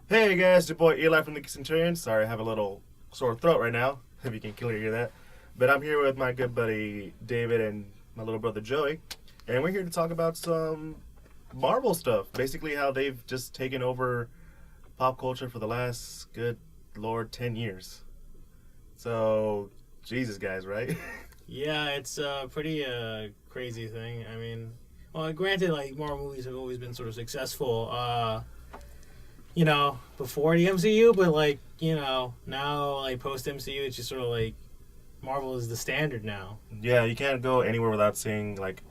Hey guys, it's your boy Eli from the Geek Centurions. Sorry, I have a little sore throat right now, if you can clearly hear that. But I'm here with my good buddy David and my little brother Joey, and we're here to talk about some Marvel stuff. Basically, how they've just taken over pop culture for the last, good lord, 10 years. So, Jesus, guys, right? Yeah, it's a pretty crazy thing. I mean, well, granted, like Marvel movies have always been sort of successful, before the MCU, but now like post MCU, it's just sort of like Marvel is the standard now. Yeah, you can't go anywhere without seeing, like,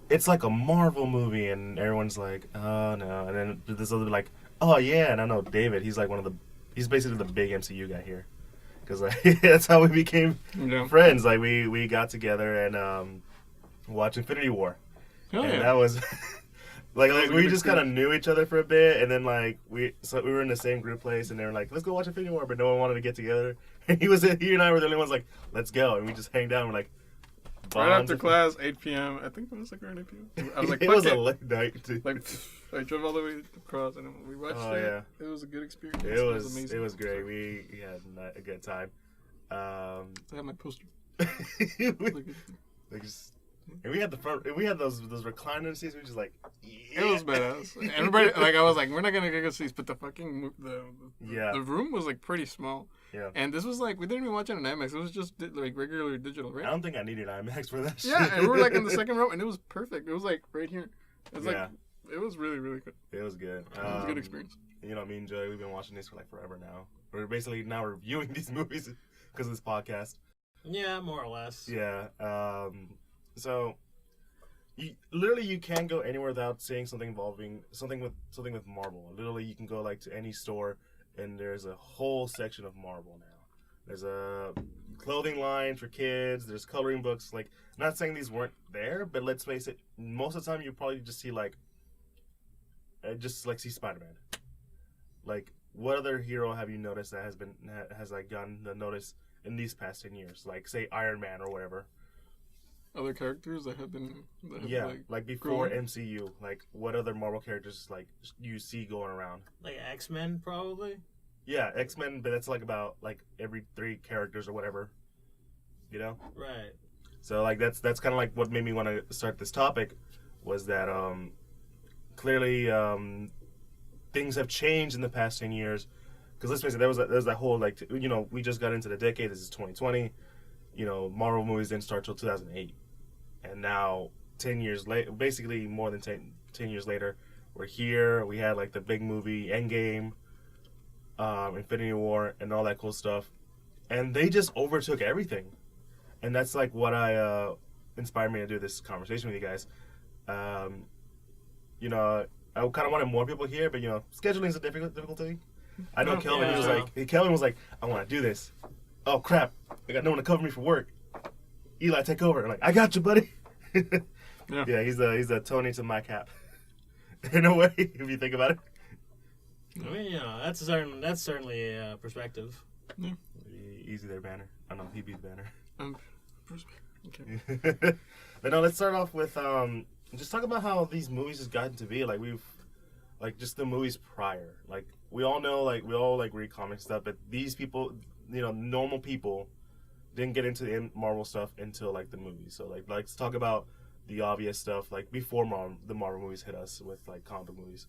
it's like a Marvel movie, and everyone's like, oh no. And then this other, like, oh yeah, and I know David, he's basically the big MCU guy here. Because like, that's how we became friends. Like we got together and watched Infinity War, Oh, and yeah. that was like was a we good just kind of knew each other for a bit, and then like we were in the same group place, and they were like, let's go watch Infinity War, but no one wanted to get together. And he and I were the only ones like, let's go, and we just hang down. We're like, Right after bonds. class, 8 p.m. I think it was like around 8 p.m. I was like, it fuck was it. a late night. Too. Like, I drove all the way across and we watched Oh, it. yeah. It was a good experience. It was amazing. it was great. We had a good time. I have my poster. Like just, and we had the front. We had those recliner seats. We were just like, yeah. It was badass. Everybody, like, I was like, we're not gonna get seats, but the fucking Yeah. the room was like pretty small. Yeah. And this was like, we didn't even watch it on IMAX. It was just like regular digital, I right? don't think I needed IMAX for that. Yeah, shit. and we were like in the second row, and it was perfect. It was like right here. It was Yeah. like, it was really, really good. It was good. It was a good experience. You know, me and Joey, we've been watching this for like forever now. We're basically now reviewing these movies because of this podcast. Yeah, more or less. Yeah. So, you can't go anywhere without seeing something involving something with Marvel. Literally, you can go like to any store, and there's a whole section of Marvel now. There's a clothing line for kids. There's coloring books. Like, not saying these weren't there, but let's face it, most of the time you probably just see see Spider-Man. Like, what other hero have you noticed that has like gotten the notice in these past 10 years? Like, say Iron Man or whatever. Other characters that have been, Like before growing. MCU. Like, what other Marvel characters like you see going around? Like X-Men, probably. Yeah, X-Men, but that's like about like every 3 characters or whatever. You know? Right. So like that's kind of like what made me want to start this topic was that clearly things have changed in the past 10 years. Because let's face it, there was that whole like we just got into the decade. This is 2020. Marvel movies didn't start till 2008, and now 10 years later, basically more than 10 years later, we're here. We had like the big movie Endgame, Infinity War, and all that cool stuff, and they just overtook everything. And that's like what inspired me to do this conversation with you guys. I kind of wanted more people here, but scheduling is a difficult thing. I know Kelvin. Yeah. Kelvin was like, I want to do this. Oh crap! I got no one to cover me for work. Eli, take over. I'm like, I got you, buddy. Yeah, he's a Tony to my Cap. In a way, if you think about it. I mean, that's certainly a perspective. Yeah. Easy there, Banner. I know he beat Banner. Okay. But no, let's start off with just talk about how these movies has gotten to be. Like just the movies prior. Like we all know, like we all like read comics stuff, but these people, normal people, didn't get into the Marvel stuff until like the movies. So like let's talk about the obvious stuff like before the Marvel movies hit us with like comic book movies.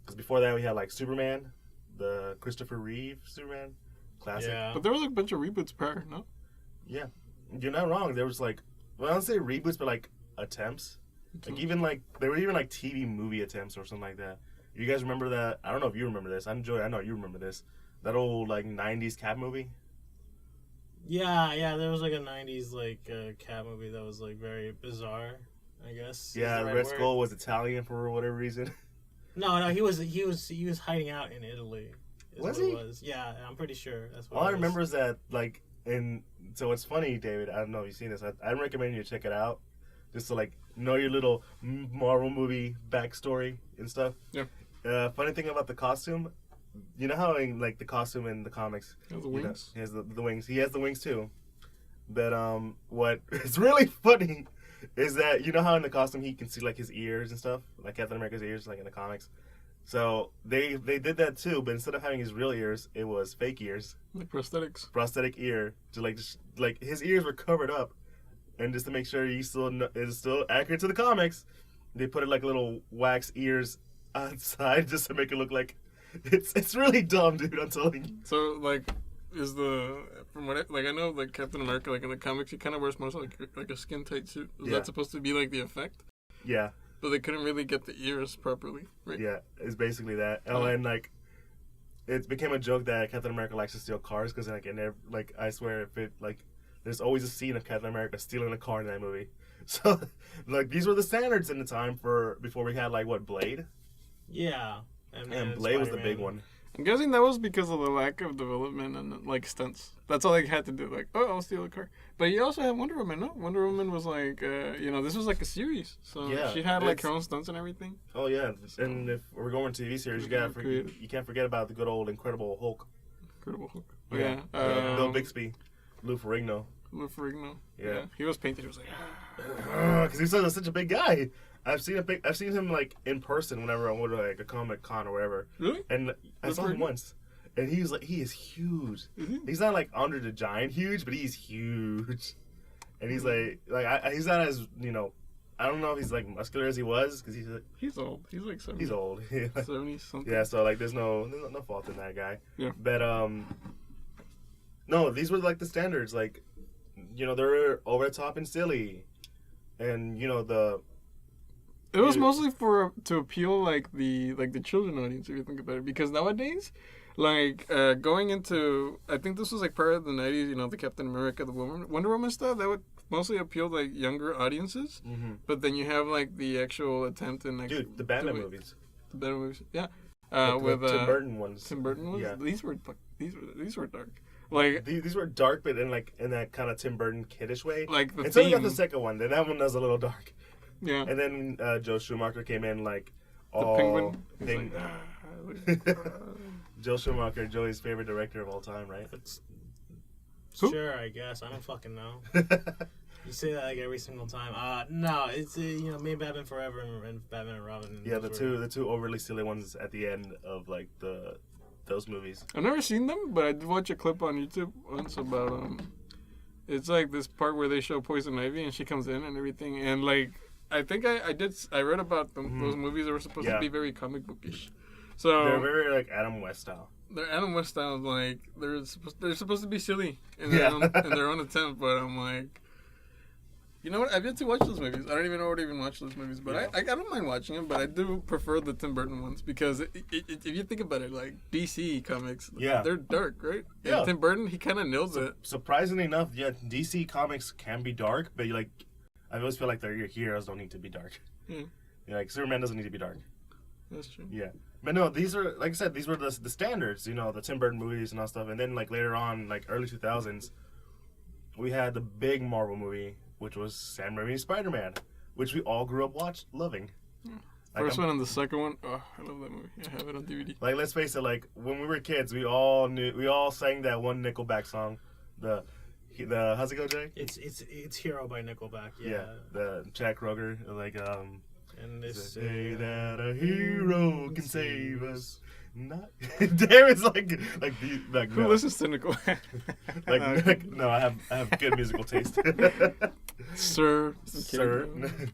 Because before that we had like Superman, the Christopher Reeve Superman, classic. Yeah. But there was like a bunch of reboots prior, no? Yeah, you're not wrong. There was like, well, I don't say reboots, but like attempts. Like even like there were even like TV movie attempts or something like that. You guys remember that? I don't know if you remember this. I know you remember this. That old like '90s cat movie. Yeah. There was like a '90s cat movie that was like very bizarre, I guess. Yeah, Red Skull was Italian for whatever reason. No, he was hiding out in Italy. Was he? Yeah, I'm pretty sure that's what. All I remember is that like so it's funny, David. I don't know if you've seen this. I recommend you check it out, just to like know your little Marvel movie backstory and stuff. Yeah. Funny thing about the costume, you know how in like the costume in the comics, The wings. he has the wings. He has the wings too. But what is really funny is that you know how in the costume he can see like his ears and stuff, like Captain America's ears, like in the comics. So they did that too, but instead of having his real ears, it was fake ears, Like prosthetics. prosthetic ear. To like his ears were covered up, and just to make sure he is still accurate to the comics, they put it like little wax ears outside just to make it look like it's really dumb, dude. I'm telling you. So like, is from what I know, like Captain America, like in the comics, he kind of wears most like a skin tight suit. Is that supposed to be like the effect? Yeah. But they couldn't really get the ears properly, right? Yeah, it's basically that. Oh, and like, it became a joke that Captain America likes to steal cars because like I swear if it like, there's always a scene of Captain America stealing a car in that movie. So like these were the standards in the time before we had like what Blade. Yeah. And Blade was the big one. I'm guessing that was because of the lack of development and like stunts. That's all they had to do. Like, oh, I'll steal a car. But you also had Wonder Woman. No, Wonder Woman was like, this was like a series, so she had like her own stunts and everything. Oh yeah, and if we're going to TV series, you can't forget about the good old Incredible Hulk. Incredible Hulk. Yeah. Bill Bixby, Lou Ferrigno. Yeah. He was painted. He was like, because he's such a big guy. I've seen him like in person whenever I went to like a Comic Con or whatever. Really? And I saw him once, and he is huge. Mm-hmm. He's not like Andre the Giant huge, but he's huge. And he's he's not as I don't know if he's like muscular as he was because he's old. He's like 70. He's old. 70 something. Yeah, so like there's no fault in that guy. Yeah. But no, these were like the standards. Like they're over the top and silly, and it was mostly to appeal like the children audience, if you think about it, because nowadays, like going into, I think this was like part of the 90s, the Captain America, the Wonder Woman stuff, that would mostly appeal to like younger audiences. Mm-hmm. But then you have like the actual attempt in like the Batman movies. The Batman movies, yeah. With Tim Burton ones. Tim Burton ones. Yeah. These were dark. Like these were dark, but in that kind of Tim Burton kiddish way. Like the until you got the second one, then that one was a little dark. Yeah. And then Joe Schumacher came in like the penguin. Joe Schumacher, Joey's favorite director of all time, right? Sure, I guess. I don't fucking know. You say that like every single time. No, it's me and Batman Forever and Batman and Robin. Yeah, the two overly silly ones at the end of like those movies. I've never seen them, but I did watch a clip on YouTube once about it's like this part where they show Poison Ivy and she comes in and everything, and like I think I read about them, those movies that were supposed to be very comic bookish. So they're very like Adam West style. They're Adam West style, like they're supposed to be silly in their own attempt, but I'm like, you know what? I've yet to watch those movies. I don't even know where to even watch those movies, but I don't mind watching them. But I do prefer the Tim Burton ones because if you think about it, like DC comics, they're dark, right? Yeah. And Tim Burton, he kind of nails it. Surprisingly enough, yeah, DC comics can be dark, but I always feel like your heroes don't need to be dark. Like Superman doesn't need to be dark. That's true. Yeah, but no, these are, like I said, these were the standards. The Tim Burton movies and all stuff, and then like later on, like early 2000s, we had the big Marvel movie, which was Sam Raimi's Spider-Man, which we all grew up loving. First one and the second one, oh, I love that movie. I have it on DVD. Like, let's face it, like when we were kids, we all sang that one Nickelback song, the how's it go, Jay? It's Hero by Nickelback. Yeah. The Jack Kroger, like and they say that a hero can save us. Not there is like who listens to Nickelback? No, I have good musical taste. Sir.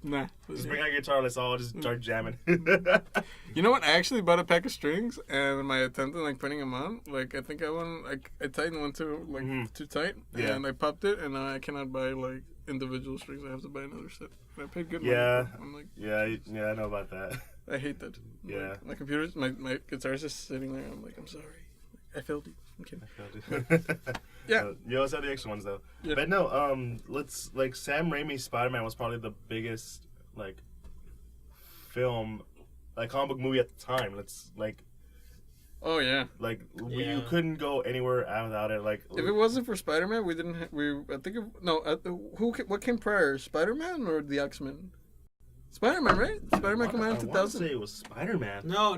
Nah. Just bring out your guitar, let's all just start jamming. You know what? I actually bought a pack of strings, and in my attempt at like putting them on, like I think I tightened one too too tight, and I popped it, and now I cannot buy like individual strings. I have to buy another set. I paid good money. I'm like, I know about that. I hate that. Yeah. My computer's my guitar's just sitting there. I'm like, I'm sorry. I failed you. I'm kidding. Yeah. You always have the extra ones though. Yeah. But no, Sam Raimi's Spider-Man was probably the biggest film, comic book movie at the time. Oh yeah. You couldn't go anywhere without it. If it wasn't for Spider-Man, we didn't. What came prior, Spider-Man or the X-Men? Spider-Man, right? Spider-Man came out in 2000. I want to say it was Spider-Man. No,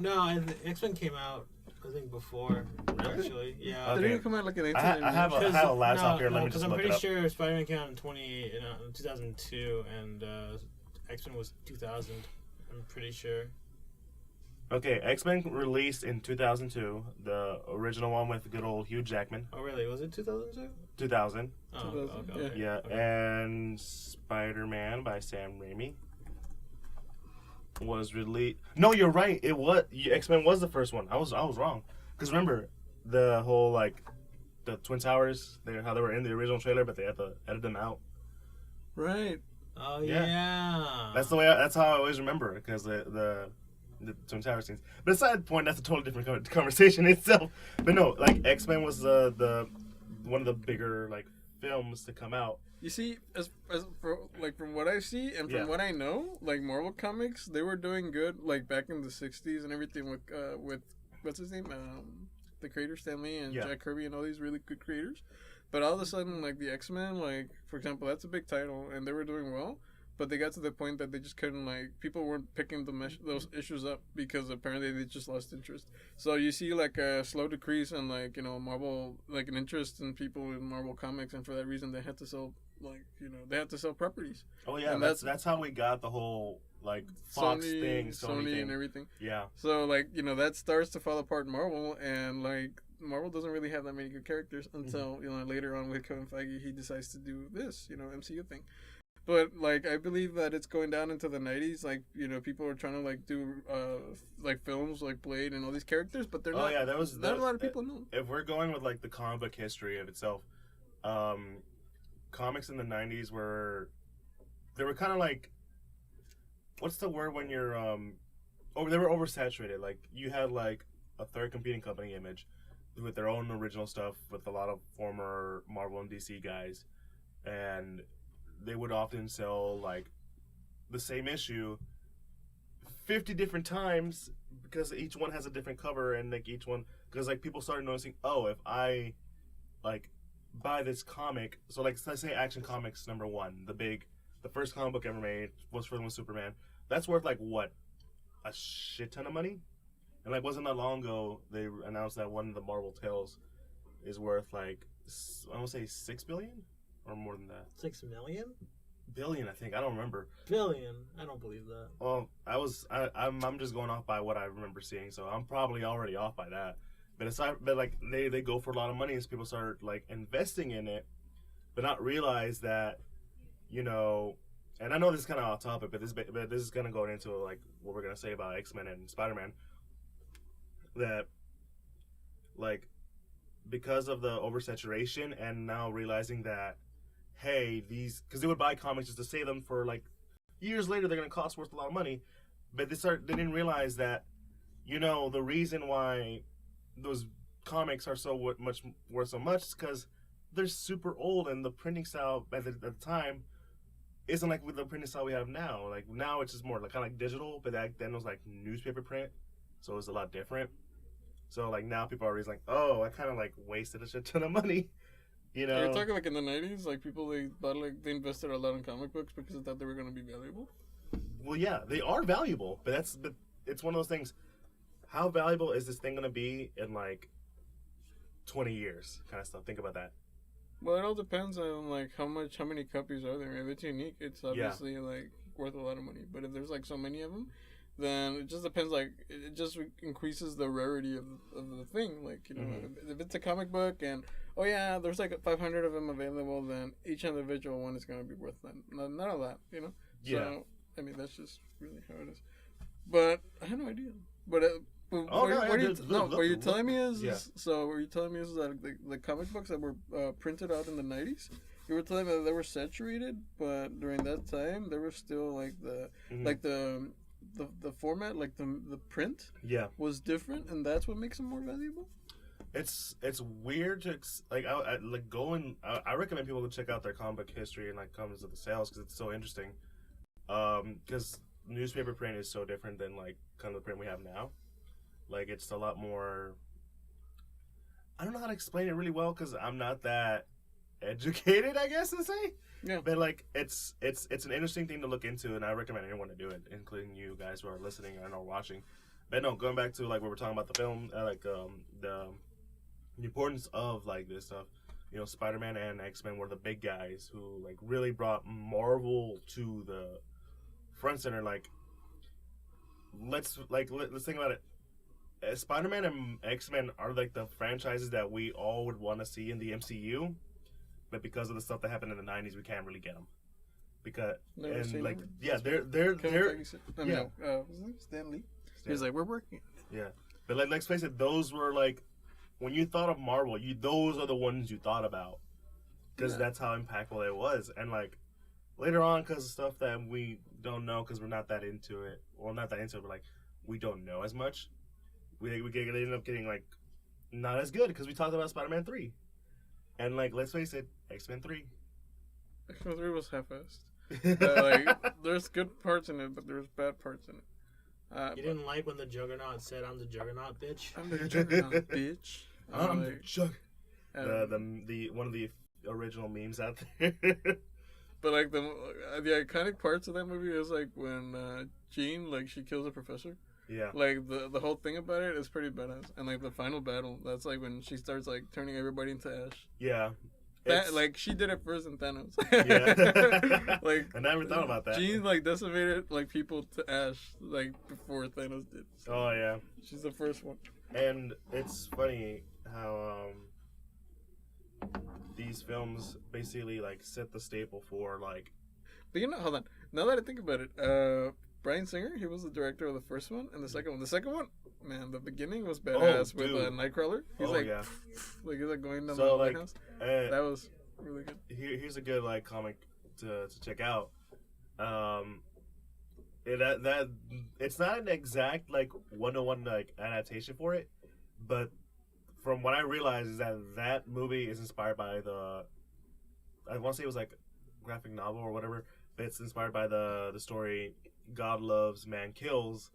X-Men came out, I think, before, actually. Yeah. Did it come out like in 1890? I have a laptop here. Let me just look it up. Because I'm pretty sure Spider-Man came out in 2002, and X-Men was 2000. I'm pretty sure. Okay, X-Men released in 2002. The original one with good old Hugh Jackman. Oh, really? Was it 2002? 2000. Oh, 2000, okay. Yeah, Okay. and Spider-Man by Sam Raimi was released. No, you're right. It was X-Men was the first one. I was wrong. Because remember the whole like the Twin Towers, how they were in the original trailer, but they had to edit them out. Right. Oh, Yeah. yeah. That's the way. That's how I always remember it, because the Twin Towers scenes. But aside the point, that's a totally different conversation itself. But no, like X-Men was the one of the bigger like films to come out. You see, as for, like from what I see and from Yeah. what I know, like Marvel Comics, they were doing good like back in the '60s and everything with what's his name, the creator Stan Lee and Yeah. Jack Kirby and all these really good creators. But all of a sudden, like the X-Men, like for example, that's a big title and they were doing well. But they got to the point that they just couldn't, like, people weren't picking those issues up because apparently they just lost interest. So you see, like, a slow decrease in, like, you know, Marvel, like, an interest in people in Marvel Comics, and for that reason they had to sell, like, you know, they had to sell properties. Oh yeah, And that's how we got the whole like Fox thing, Sony thing. and everything. Yeah. So, like, you know, that starts to fall apart in Marvel, and, like, Marvel doesn't really have that many good characters until, you know, later on with Kevin Feige, he decides to do this, you know, MCU thing. But, like, I believe that it's going down into the 90s. Like, you know, people are trying to, like, do, like, films like Blade and all these characters, but they're not. Oh, yeah, not a lot of people know. If we're going with, like, the comic book history of itself, comics in the 90s they were kind of like, what's the word when you're, they were oversaturated. Like, you had, like, a third competing company, Image, with their own original stuff with a lot of former Marvel and DC guys. And they would often sell like the same issue 50 different times because each one has a different cover, and like each one, because like people started noticing, oh, if I like buy this comic, so like let's say Action Comics #1, the first comic book ever made was from Superman. That's worth like what, a shit ton of money. And like wasn't that long ago they announced that one of the Marvel Tales is worth like I want to say $6 billion. Or more than that. 6 million? Billion, I think. I don't remember. Billion? I don't believe that. Well, I'm just going off by what I remember seeing, so I'm probably already off by that. But like they go for a lot of money as people start like investing in it, but not realize that, you know, and I know this is kind of off topic, but this is gonna go into like what we're gonna say about X-Men and Spider-Man. That like because of the oversaturation and now realizing that, hey, because they would buy comics just to save them for like years later, they're gonna cost worth a lot of money, but they didn't realize that, you know, the reason why those comics are so much worth so much is because they're super old, and the printing style at the time isn't like with the printing style we have now. Like now it's just more like kind of like digital, but back then it was like newspaper print, so it was a lot different. So like now people are always like, oh, I kind of like wasted a shit ton of money. You know, You're talking like in the 90s, like people they invested a lot in comic books because they thought they were going to be valuable. Well, yeah, they are valuable, but it's one of those things. How valuable is this thing going to be in like 20 years, kind of stuff? Think about that. Well, it all depends on like how many copies are there. If it's unique, it's obviously like worth a lot of money. But if there's like so many of them, then it just depends. Like it just increases the rarity of the thing. Like, you know, if it's a comic book and oh yeah, there's like 500 of them available, then each individual one is going to be worth none of that. You know. Yeah. So I mean that's just really how it is. But I have no idea. But what you're telling me is that the comic books that were printed out in the 90s, you were telling me that they were saturated, but during that time they were still like the format, like the print, was different, and that's what makes them more valuable. It's weird to like I recommend people to check out their comic book history and like comes to the sales because it's so interesting. Because newspaper print is so different than like kind of the print we have now. Like it's a lot more. I don't know how to explain it really well because I'm not that educated, I guess to say. Yeah. But like it's an interesting thing to look into, and I recommend anyone to do it, including you guys who are listening and are watching. But no, going back to like what we're talking about the film, the importance of like this stuff. You know, Spider-Man and X-Men were the big guys who like really brought Marvel to the front center. Like let's think about it. Spider-Man and X-Men are like the franchises that we all would want to see in the MCU, but because of the stuff that happened in the '90s, we can't really get them. Because Never seen and like them. yeah, they're was it Stan Lee? He was like, we're working. Yeah, but like let's face it, those were like when you thought of Marvel, those are the ones you thought about because that's how impactful it was. And like later on, because of stuff that we don't know because we're not that into it, well, not that into it, but like we don't know as much. We ended up getting like not as good because we talked about Spider-Man 3, and like let's face it, X-Men 3. X-Men 3 was half-assed. Like there's good parts in it, but there's bad parts in it. You didn't like when the Juggernaut said, "I'm the Juggernaut, bitch." I'm the Juggernaut, bitch. I'm the Jug. The one of the original memes out there. But like the iconic parts of that movie is like when Jean like she kills a professor. Yeah. Like the whole thing about it is pretty badass, and like the final battle, that's like when she starts like turning everybody into ash. Yeah. That like she did it first in Thanos. Yeah. Like I never thought about that. Jean like decimated like people to ash like before Thanos did. So oh yeah. she's the first one. And it's funny how these films basically like set the staple for like. But hold on. Now that I think about it, Bryan Singer, he was the director of the first one and the second one. The second one, man, the beginning was badass with Nightcrawler. He's like he's like going down the lighthouse. That was really good. Here's a good like comic to check out. It's not an exact like 1-to-1 like adaptation for it, but from what I realized is that movie is inspired by I want to say it was like graphic novel or whatever, but it's inspired by the story God Loves, Man Kills,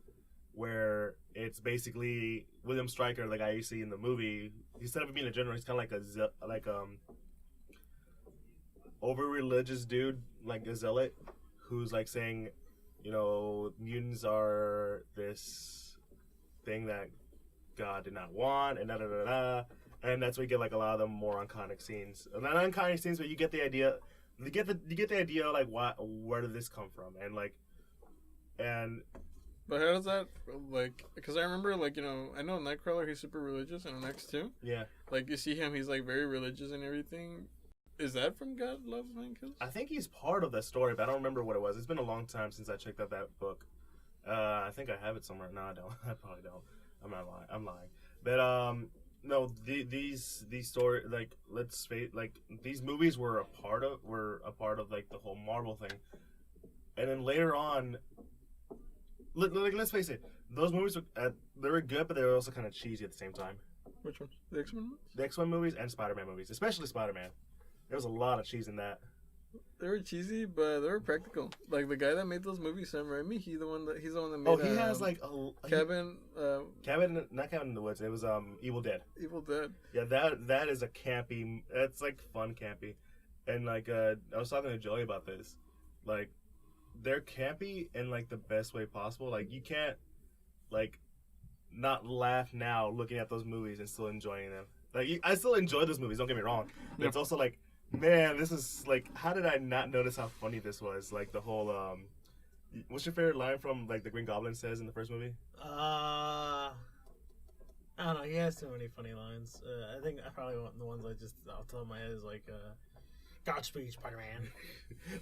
where it's basically William Stryker, the guy you see in the movie. Instead of being a general, he's kind of like over religious dude, like a zealot, who's like saying, you know, mutants are this thing that God did not want, and da da da da. And that's where you get like a lot of the more iconic scenes. And not iconic scenes, but you get the idea. You get the idea like where did this come from, and like. But how does that, like, because I remember, like, you know, I know Nightcrawler, he's super religious in X2. Yeah. Like, you see him, he's, like, very religious and everything. Is that from God Loves Man Kills? I think he's part of that story, but I don't remember what it was. It's been a long time since I checked out that book. I think I have it somewhere. No, I don't. I probably don't. I'm not lying. I'm lying. But, no, these story, like, let's face, like, these movies were a part of, like, the whole Marvel thing. And then later on, let's face it, those movies they were good, but they were also kind of cheesy at the same time. Which ones? The X-Men ones? The X-Men movies and Spider-Man movies, especially Spider-Man. There was a lot of cheese in that. They were cheesy, but they were practical. Like the guy that made those movies, Sam Raimi, he's the one that made. Oh, he has like a Cabin. Not Cabin in the Woods. It was Evil Dead. Evil Dead. Yeah, that is a campy. That's like fun campy, and like I was talking to Joey about this, like. They're campy in like the best way possible. Like you can't like not laugh now looking at those movies and still enjoying them. Like I still enjoy those movies. Don't get me wrong. But it's also like, man, this is like, how did I not notice how funny this was? Like the whole what's your favorite line from like the Green Goblin says in the first movie? I don't know. He has too many funny lines. I think I probably want the ones I just off the top of my head is like. Godspeed, Spider-Man.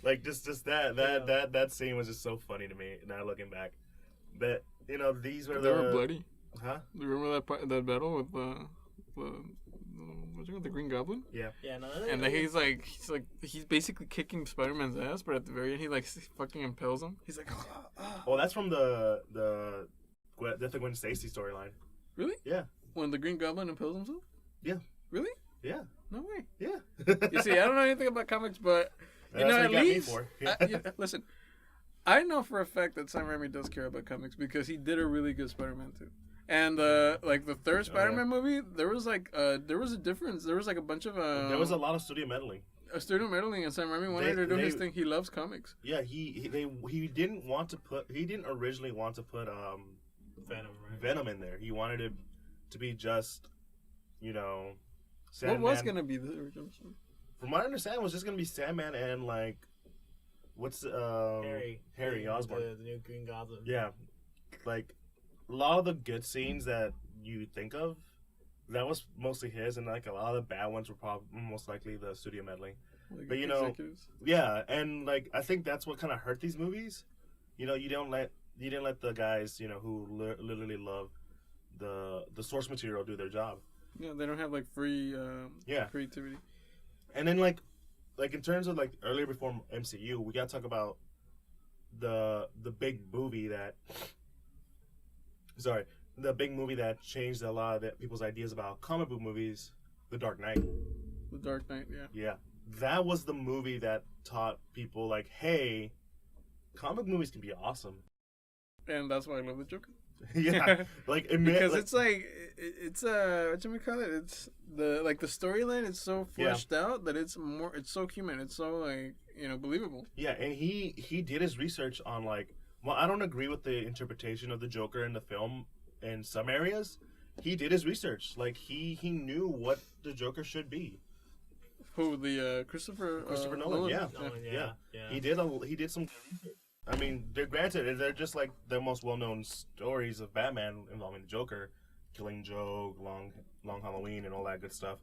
Like just that scene was just so funny to me. Now looking back, but you know these were they were bloody. Huh? Do you remember that battle with what's it called, the Green Goblin? Yeah. Yeah. No. And then he's basically kicking Spider-Man's ass, but at the very end he like fucking impels him. He's like, oh, that's from the Death of Gwen Stacy storyline. Really? Yeah. When the Green Goblin impels himself? Yeah. Really? Yeah. No way. Yeah. You see, I don't know anything about comics, but you know, at least listen. I know for a fact that Sam Raimi does care about comics because he did a really good Spider-Man too. And like the third Spider-Man movie, there was a difference. There was like a bunch of there was a lot of studio meddling. Studio meddling, and Sam Raimi wanted to do his thing. He loves comics. Yeah, he didn't originally want to put Venom in there. He wanted it to be just, you know. Sandman. What was gonna be the original story? From what I understand, it was just gonna be Sandman and like, what's Harry Osborn, the new Green Goblin. Yeah, like a lot of the good scenes that you think of, that was mostly his, and like a lot of the bad ones were probably most likely the studio meddling. Like But you know, executives. yeah, and like I think that's what kind of hurt these movies. You know, you didn't let the guys, you know, who literally love the source material do their job. Yeah, they don't have like free creativity. And then like in terms of like earlier before MCU, we gotta talk about the big movie that changed a lot of people's ideas about comic book movies, The Dark Knight. The Dark Knight, yeah. Yeah, that was the movie that taught people like, hey, comic movies can be awesome. And that's why I love the Joker. Yeah, like because it's what you call it? It's the storyline is so fleshed out that it's so human. It's so like, you know, believable. Yeah, and he did his research on like, well, I don't agree with the interpretation of the Joker in the film in some areas. He did his research. Like he knew what the Joker should be. Who, the Christopher Nolan? Yeah. He did some good research. I mean, they're just like the most well-known stories of Batman involving the Joker, Killing Joke, Long Halloween, and all that good stuff.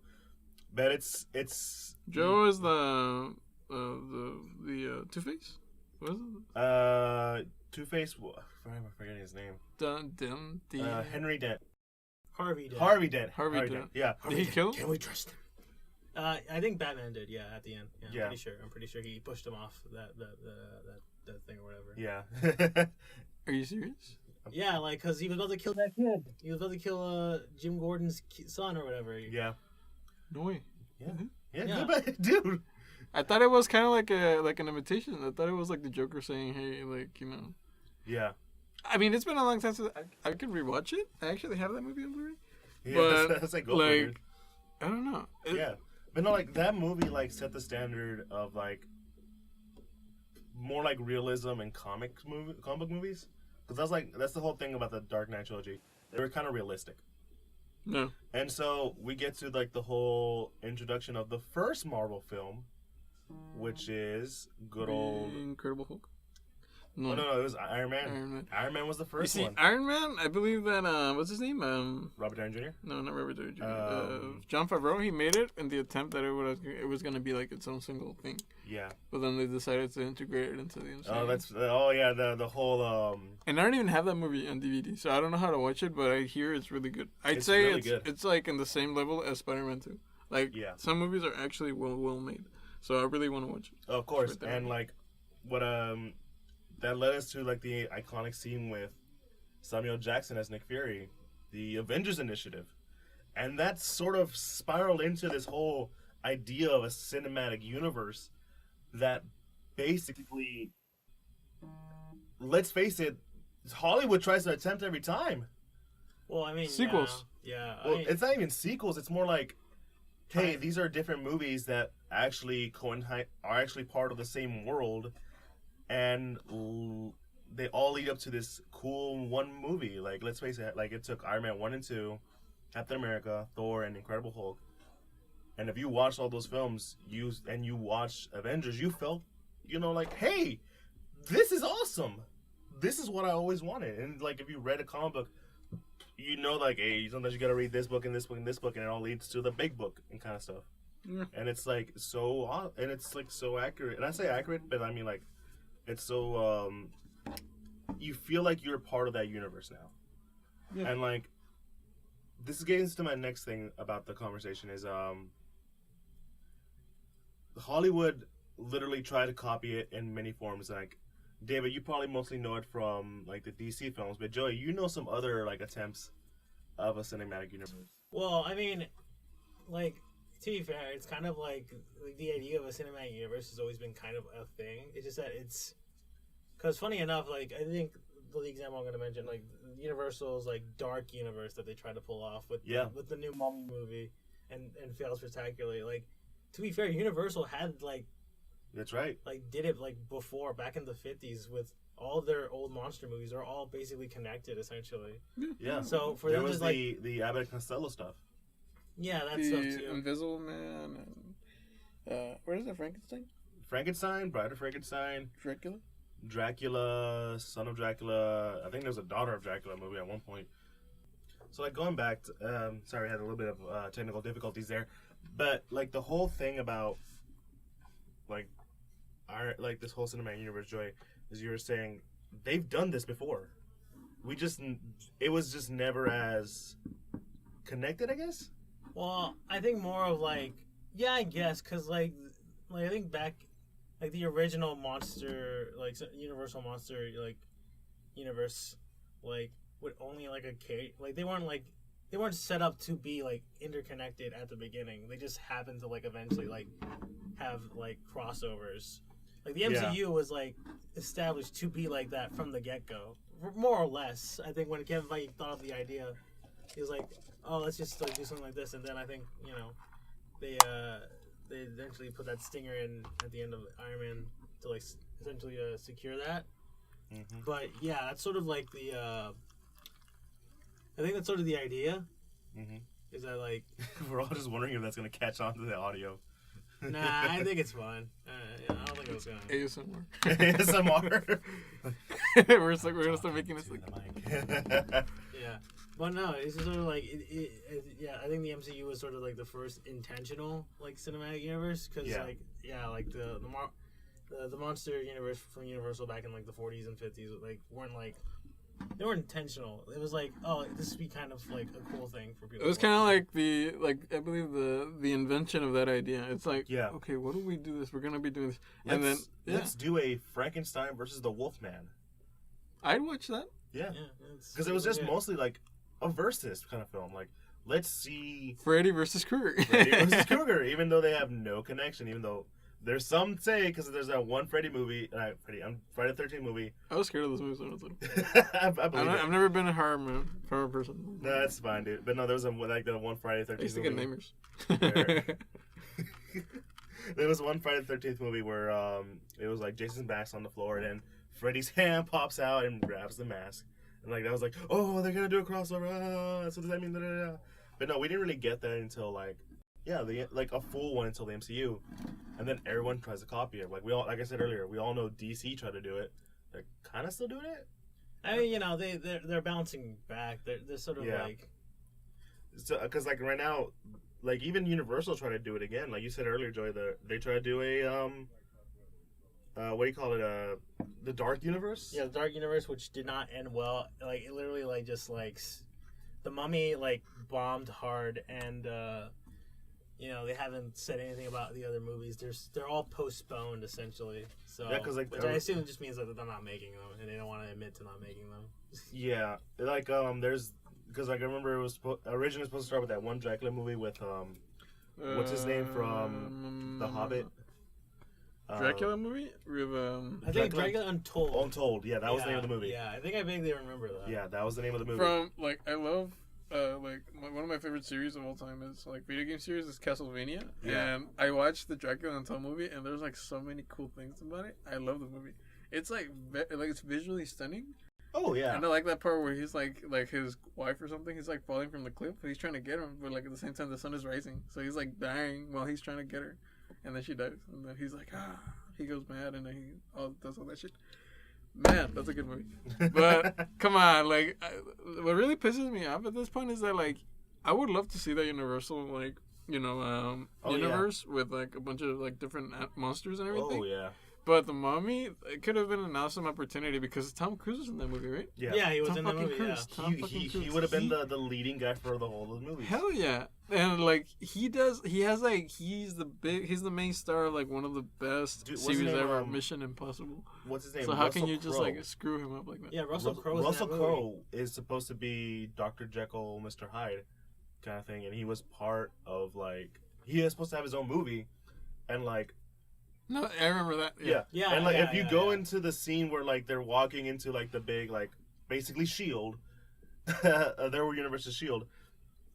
But it's Joe is the Two-Face. What is it? Two-Face. I'm forgetting his name. Henry Dent. Harvey Dent. Harvey Dent. Yeah. Did he kill him? Can we trust him? I think Batman did. Yeah, at the end. Yeah, yeah. I'm pretty sure he pushed him off that thing or whatever. Yeah. Are you serious? Yeah, like because he was about to kill that kid. He was about to kill Jim Gordon's son or whatever. Yeah. No way. Yeah. Dude. I thought it was kind of like an imitation. I thought it was like the Joker saying, "Hey, like, you know." Yeah. I mean, it's been a long time since I could rewatch it. I actually have that movie on Blu-ray. Yeah, but that's like, I don't know. Yeah, but no, like that movie like set the standard of like more like realism in comic book movies, because that's the whole thing about the Dark Knight trilogy. They were kind of realistic. No. And so we get to like the whole introduction of the first Marvel film, which is good old Incredible Hulk. No, it was Iron Man. Iron Man was the first one. Iron Man, I believe that, what's his name? Robert Downey Jr.? No, not Robert Downey Jr. Jon Favreau, he made it in the attempt that it was going to be like its own single thing. Yeah. But then they decided to integrate it into the MCU. The whole... And I don't even have that movie on DVD, so I don't know how to watch it, but I hear it's really good. I'd say really it's like in the same level as Spider-Man 2. Like, some movies are actually well made. So I really want to watch it. Of course, and like, what, that led us to like the iconic scene with Samuel Jackson as Nick Fury, the Avengers Initiative, and that sort of spiraled into this whole idea of a cinematic universe that basically, let's face it, Hollywood tries to attempt every time. Well, I mean, sequels. Yeah. Well, it's not even sequels. It's more like, hey, these are different movies that actually are actually part of the same world. And they all lead up to this cool one movie. Like, let's face it, like it took Iron Man 1 and 2, Captain America, Thor, and Incredible Hulk. And if you watched all those films, you watched Avengers, you felt, like, hey, this is awesome. This is what I always wanted. And like, if you read a comic book, like, hey, sometimes you gotta read this book and this book and this book, and it all leads to the big book and kind of stuff. Yeah. And it's like so accurate. And I say accurate, but I mean like, it's so, you feel like you're a part of that universe now. Yeah. And, like, this is getting to my next thing about the conversation is, Hollywood literally tried to copy it in many forms. Like, David, you probably mostly know it from, like, the DC films, but Joey, you know some other, like, attempts of a cinematic universe. Well, I mean, like, to be fair, it's kind of like the idea of a cinematic universe has always been kind of a thing. It's just that it's... Because funny enough, like, I think the example I'm going to mention, like, Universal's, like, dark universe that they try to pull off with the new Mummy movie and fails spectacularly. Like, to be fair, Universal had, like... That's right. Like, did it, like, before, back in the 50s with all their old monster movies. Are all basically connected, essentially. Yeah. So, for there them was to, like... the Abbott and Costello stuff. Yeah, that stuff, too. Invisible Man and... what is it, Frankenstein? Frankenstein, Bride of Frankenstein. Dracula? Dracula, Son of Dracula. I think there's a Daughter of Dracula movie at one point. So like going back to, sorry, I had a little bit of technical difficulties there, but like the whole thing about like this whole cinematic universe, Joy, is you were saying they've done this before. It was just never as connected, I guess. Well, I think more of like, yeah, I guess, because like I think back, like the original monster, like Universal monster, like universe, like with only like they weren't set up to be like interconnected at the beginning. They just happened to like eventually like have like crossovers. Like the MCU was like established to be like that from the get go, more or less. I think when Kevin Feige thought of the idea, he was like, "Oh, let's just like do something like this." And then I think they eventually put that stinger in at the end of Iron Man to like essentially secure that. Mm-hmm. But yeah, that's sort of like the. I think that's sort of the idea. Mm-hmm. Is that like we're all just wondering if that's gonna catch on to the audio. Nah, I think it's fine. I don't think it was gonna. ASMR. ASMR. we're gonna start making this like. Yeah, but no, it's just sort of like yeah. I think the MCU was sort of like the first intentional like cinematic universe because like the monster universe from Universal back in like the 40s and 50s like they weren't intentional. It was like, oh, this would be kind of like a cool thing for people. It was kind of like I believe the invention of that idea. It's like, okay, what do we do this? We're gonna be doing this, and then let's do a Frankenstein versus the Wolfman. I'd watch that. Yeah, because it was just mostly like a versus kind of film. Like, let's see Freddy versus Krueger. Freddy versus Krueger, even though they have no connection, even though. There's some say because there's that one Freddy movie, Friday the 13th movie. I was scared of those movies when I was little. I've I never been a horror person. No, that's fine, dude. But no, there was the one Friday the 13th. I used to get nightmares. There was one Friday the 13th movie where it was like Jason's back's on the floor and then Freddy's hand pops out and grabs the mask, and like that was like, oh, they're gonna do a crossover. So does that mean da? But no, we didn't really get that until like. Yeah, like a full one until the MCU, and then everyone tries to copy it. Like like I said earlier, we all know DC tried to do it. They're kind of still doing it. I mean, they're bouncing back. They're sort of like, so because like right now, like even Universal tried to do it again. Like you said earlier, Joy, they tried to do a what do you call it? The Dark Universe. Yeah, the Dark Universe, which did not end well. Like it literally like just like the Mummy like bombed hard and. They haven't said anything about the other movies. They're all postponed essentially. So, yeah, which I assume just means that they're not making them, and they don't want to admit to not making them. Yeah, like there's because like I remember it was originally supposed to start with that one Dracula movie with what's his name from The Hobbit. Dracula movie with I think Dracula Untold. Untold, yeah, that was the name of the movie. Yeah, I think I vaguely remember that. Yeah, that was the name of the movie. From like I love. One of my favorite series of all time is like video game series is Castlevania, and I watched the Dracula Untold movie, and there's like so many cool things about it. I love the movie. It's like it's visually stunning. Oh yeah, and I like that part where he's like his wife or something. He's like falling from the cliff, but he's trying to get him, but like at the same time the sun is rising, so he's like dying while he's trying to get her, and then she dies, and then he's like he goes mad, and then he does all that shit. Man, that's a good movie. But come on, like, what really pisses me off at this point is that like, I would love to see that Universal like, universe with like a bunch of like different monsters and everything. Oh yeah. But the Mummy, it could have been an awesome opportunity because Tom Cruise was in that movie, right? Yeah, he was in the movie. Cruise. Yeah. He would have been the leading guy for the whole of the movie. Hell yeah. And like he's the main star of like one of the best series ever, Mission Impossible. What's his name? So how can you just like screw him up like that? Yeah, Russell Crowe. Russell Crowe is supposed to be Dr. Jekyll, Mr. Hyde kind of thing, and he was part of like he is supposed to have his own movie, and like. No, I remember that. Yeah. And like if you go into the scene where like they're walking into like the big like basically Shield, their Universe's Shield,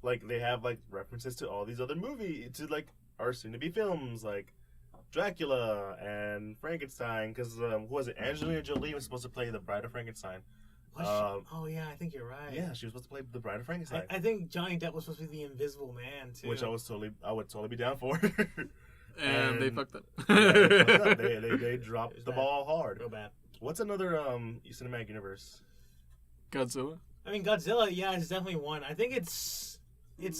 like they have like references to all these other movies to like our soon-to-be films like Dracula and Frankenstein because who was it? Angelina Jolie was supposed to play the Bride of Frankenstein. Oh yeah, I think you're right. Yeah, she was supposed to play the Bride of Frankenstein. I think Johnny Depp was supposed to be the Invisible Man too, which I would totally be down for. And they fucked up. They dropped the ball hard. Real bad. What's another cinematic universe? Godzilla. I mean, Godzilla, yeah, it's definitely one. I think it's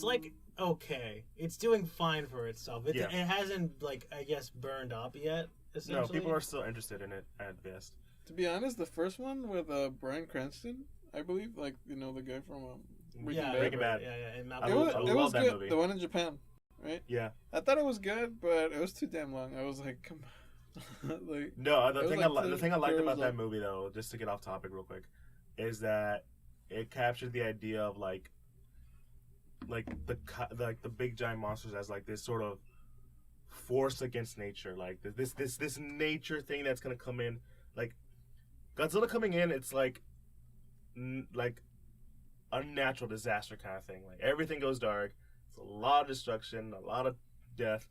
like okay. It's doing fine for itself. It hasn't like I guess burned up yet. No, people are still interested in it at best. To be honest, the first one with Bryan Cranston, I believe, like you know the guy from Breaking Bad. Yeah. And I It love was that good. movie. The one in Japan, right? Yeah. I thought it was good, but it was too damn long. I was like, come on. Like, No, it was the thing I liked about that like- movie though, just to get off topic real quick, is that it captured the idea of like the big giant monsters as like this sort of force against nature, like this nature thing that's gonna come in, like Godzilla coming in. It's like unnatural disaster kind of thing. Like everything goes dark. It's a lot of destruction, a lot of death,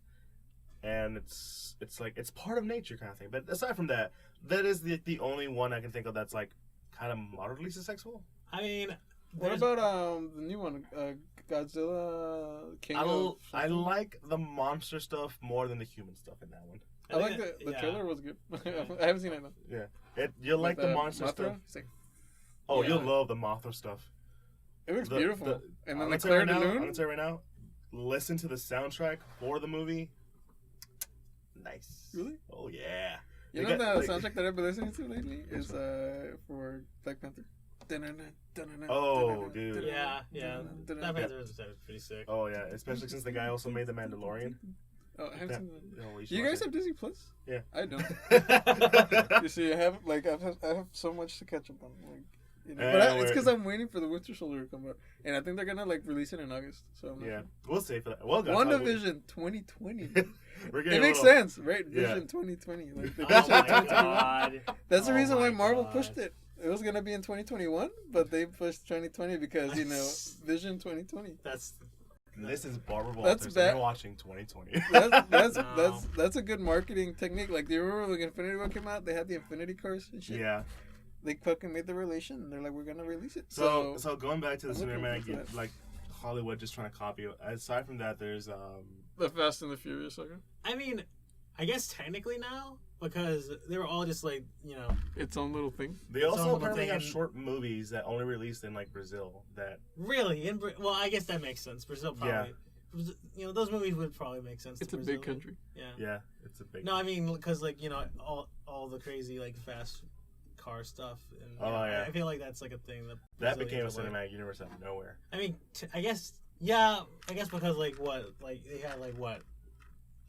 and it's like it's part of nature kind of thing. But aside from that, that is the only one I can think of that's like kind of moderately successful. I mean, What about the new one, Godzilla King of I something? like the monster stuff more than the human stuff in that one. I like the trailer was good. I haven't seen it though. Yeah, you'll like the monster Mothra? stuff. It's like, Oh, Yeah. you'll love the Mothra stuff. it looks The- beautiful. the- And then I'm the gonna tell you Claire right de now, I'm Lune. gonna tell you right now. Listen to the soundtrack for the movie. Nice. Really? Oh yeah. You They know got- the soundtrack that I've been listening to lately is for Black Panther. Oh, dude. yeah. That Panther is pretty sick. Oh yeah, especially since the guy also made the Mandalorian. Oh, I haven't That- seen that. oh, You guys have Disney Plus? Yeah. I don't. You see, I have so much to catch up on. Like, you know, but it's because I'm waiting for the Winter Soldier to come out, and I think they're gonna like release it in August. So I'm not Yeah, sure. we'll see for that. Well, WandaVision 2020. We're It getting makes a little- sense, right? Yeah. Vision 2020. Like, they Oh pushed it my to 2021. god. That's the Oh reason why my Marvel God. pushed it. It was gonna be in 2021, but they pushed 2020 because you know Vision 2020. That's This is Barbara That's Walters. bad. And you're watching 2020. That's a good marketing technique. Like, do you remember when Infinity War came out? They had the Infinity Cars and shit. Yeah. They fucking made the relation, and they're like, we're gonna release it. So going back to the I'm looking cinematic, forward to that. like Hollywood just trying to copy it. Aside from that, there's the Fast and the Furious saga. I mean, I guess technically now because they were all just like Its own little thing. they also Some apparently thing have in- short movies that only released in like Brazil. That really well I guess that makes sense. Brazil probably. Those movies would probably make sense. It's to a Brazil. big country. yeah, it's a big. No, I mean because like all the crazy like fast car stuff. And, yeah. I feel like that's like a thing that became a Brazilians are like. cinematic universe out of nowhere. I mean, I guess because like they had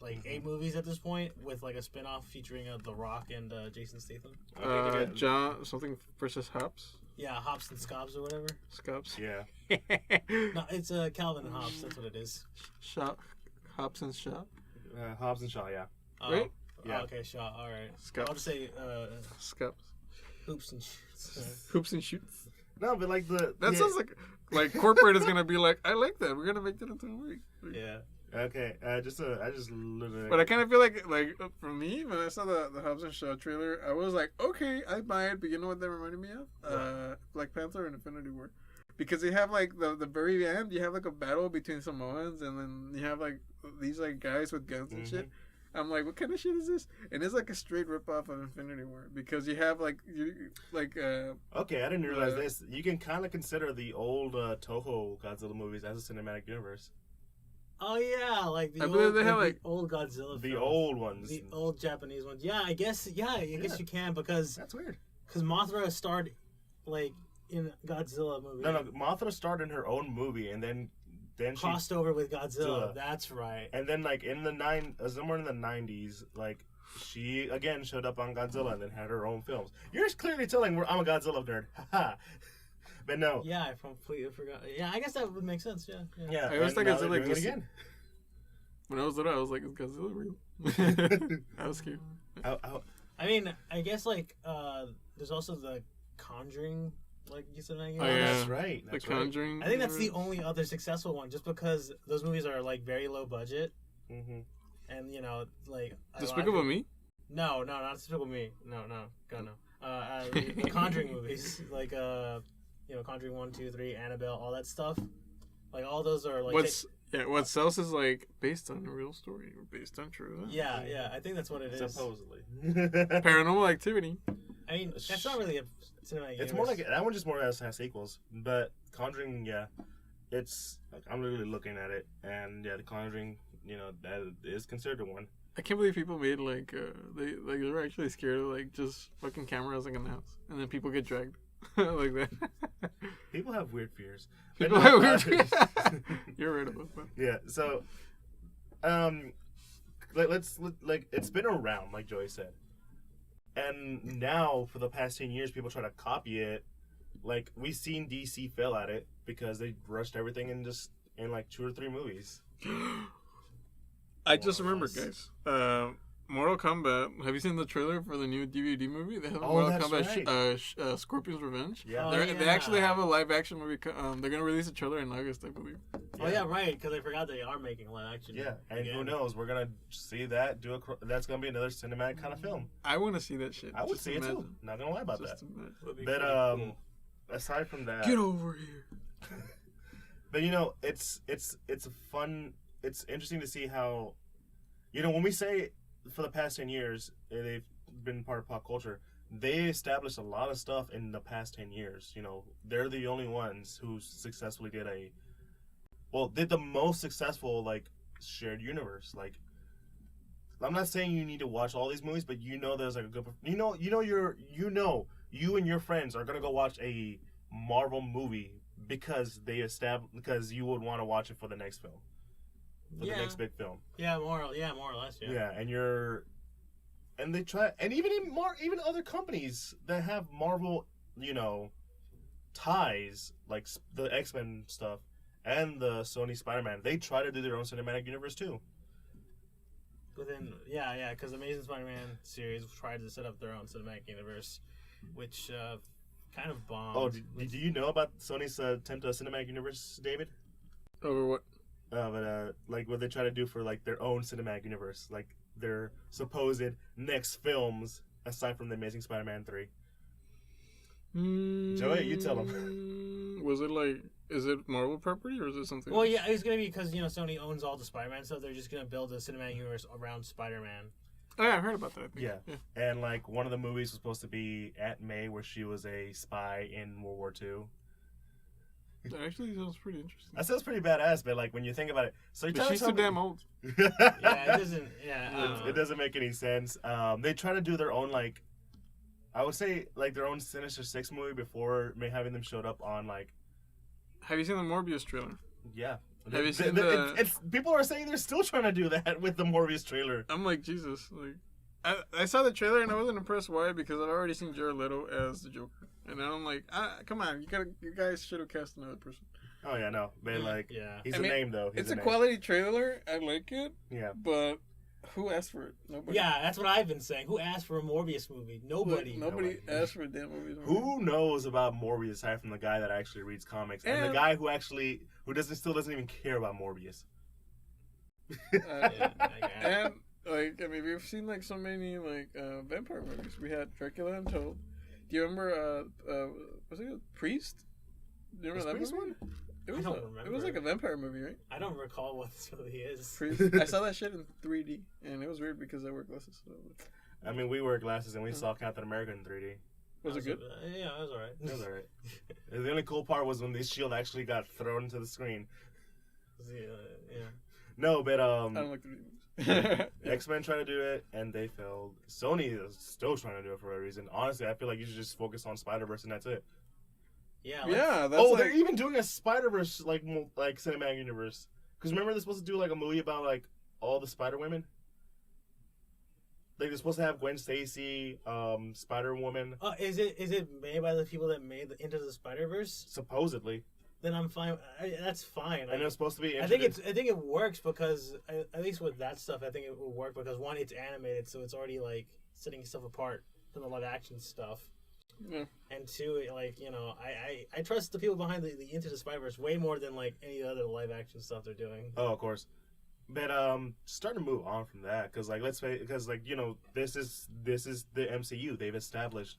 like 8 movies at this point with like a spin-off featuring The Rock and Jason Statham. John something versus Hobbs. Yeah, Hobbs and Scobbs or whatever. Scobbs. Yeah. No, it's Calvin and Hobbs. That's what it is. Shaw. Hobbs and Shaw. Hobbs and Shaw. Yeah. Oh, Right? Yeah. okay, Shaw. All right. Scobbs. I'll just say Scobbs. hoops and shoots. Hoops and shoots. No, but like That sounds like corporate is gonna be like, I like that. We're gonna make that into a movie. Yeah. Okay. I just literally. But I kind of feel like for me, when I saw the Hobbs and Shaw trailer, I was like, okay, I buy it. But you know what that reminded me of? Black Panther and Infinity War, because you have like the very end, you have like a battle between Samoans, and then you have like these like guys with guns and shit. I'm like, what kind of shit is this? And it's like a straight ripoff of Infinity War because you have like Okay, I didn't realize this. You can kind of consider the old Toho Godzilla movies as a cinematic universe. Oh yeah, like the I believe old, they have, the old Godzilla. The films. old ones. The old Japanese ones. Yeah, I guess. Yeah, I guess you can because That's weird. Mothra starred like in Godzilla movie. No, Mothra starred in her own movie, and then she crossed over with Godzilla. Godzilla. That's right. and then like in the somewhere in the 90s, like she again showed up on Godzilla and then had her own films. You're just clearly telling I'm a Godzilla nerd, haha. But no, Yeah, I completely forgot. Yeah, I guess that would make sense. Yeah. I always and thought now Godzilla they're doing it existed. again. when I was little, I was like, is Godzilla real? I was scared. I mean, I guess like there's also the Conjuring, like you said. Oh, Oh, yeah. that's right. The That's right. Conjuring. I think that's the only other successful one, just because those movies are like very low budget, Mm-hmm. and like a lot Despicable of- Me. No, not Despicable Me. No, God no. The Conjuring movies, like Conjuring 1, 2, 3, Annabelle, all that stuff. Like all those are like What sells is like based on a real story or based on true. yeah, I think that's what it is. Supposedly. Paranormal Activity. I mean, that's not really a cinematic universe. It's more like that one. Just more has sequels, but Conjuring, yeah, it's like I'm really looking at it, and yeah, the Conjuring, that is considered one. I can't believe people made they were actually scared of like just fucking cameras like in the house, and then people get dragged like that. People have weird fears. People have weird fears. You're right about that. Yeah. So, let's it's been around, like Joey said, and now for the past 10 years, people try to copy it. Like we've seen DC fail at it because they rushed everything in like 2 or 3 movies. I just remembered, guys. Mortal Kombat. Have you seen the trailer for the new DVD movie? They have Mortal Kombat Scorpion's Revenge. Yeah. They actually have a live action movie. They're gonna release a trailer in August, I believe. Oh yeah, right. Because I forgot they are making live action. Yeah, and who knows? We're gonna see that. That's gonna be another cinematic kind of film. I want to see that shit. I would see it too. Not gonna lie about that. But cool. aside from that, get over here. But it's fun. It's interesting to see how, when we say for the past 10 years they've been part of pop culture, they established a lot of stuff in the past 10 years. They're the only ones who successfully did the most successful like shared universe. Like, I'm not saying you need to watch all these movies, but there's like a good, you and your friends are gonna go watch a Marvel movie because you would want to watch it for the next film. For the next big film. Yeah, more or less. Yeah, and they try, and even other companies that have Marvel, ties, like the X-Men stuff and the Sony Spider-Man, they try to do their own cinematic universe too. But then, because the Amazing Spider-Man series tried to set up their own cinematic universe, which kind of bombed. Oh, do you know about Sony's attempt at a cinematic universe, David? Over what? Like what they try to do for like their own cinematic universe, like their supposed next films aside from the Amazing Spider-Man 3. Joey, you tell them. Was it is it Marvel property or is it something? Well, else? yeah, it's gonna be because Sony owns all the Spider-Man stuff. They're just gonna build a cinematic universe around Spider-Man. Oh yeah, I heard about that. Yeah, and like one of the movies was supposed to be Aunt May, where she was a spy in World War II. That actually sounds pretty interesting. That sounds pretty badass, but like when you think about it, so she's too damn old. Yeah, it doesn't. Yeah, it doesn't make any sense. They try to do their own I would say like their own Sinister Six movie before having them showed up on like. Have you seen the Morbius trailer? Yeah. Have you seen people are saying they're still trying to do that with the Morbius trailer. I'm like, Jesus, I saw the trailer and I wasn't impressed. Why? Because I've already seen Jared Leto as the Joker, and I'm like, come on, you guys should have cast another person. Oh yeah, no, but he's name though. It's a quality trailer. I like it. Yeah, but who asked for it? Nobody. Yeah, that's what I've been saying. Who asked for a Morbius movie? Nobody. Nobody asked for a damn movie. Who knows about Morbius aside from the guy that actually reads comics and the guy who still doesn't even care about Morbius. And we've seen like so many vampire movies. We had Dracula Untold. Do you remember was it a Priest? Do you remember that movie? I don't remember. It was like a vampire movie, right? I don't recall what this movie is. Priest. I saw that shit in 3D, and it was weird because I wear glasses. So. I mean, we wear glasses, and we saw Captain America in 3D. Was it good? Yeah, it was alright. It was alright. The only cool part was when the shield actually got thrown into the screen. Yeah. No, but I don't like the movies. X-Men tried to do it, and they failed. Sony is still trying to do it for a reason. Honestly, I feel like you should just focus on Spider-Verse, and that's it. Yeah. That's they're even doing a Spider-Verse like cinematic universe. Because remember they're supposed to do like a movie about like all the Spider-Women. Like they're supposed to have Gwen Stacy, Spider-Woman. Is it made by the people that made Into the Spider-Verse? Supposedly. Then I'm fine. That's fine. And it's supposed to be. I think it works because at least with that stuff, I think it will work because one, it's animated, so it's already like setting itself apart from the live action stuff. Yeah. And two, I trust the people behind the Into the Spider-Verse way more than like any other live action stuff they're doing. Oh, of course. But starting to move on from that, because this is the MCU. They've established,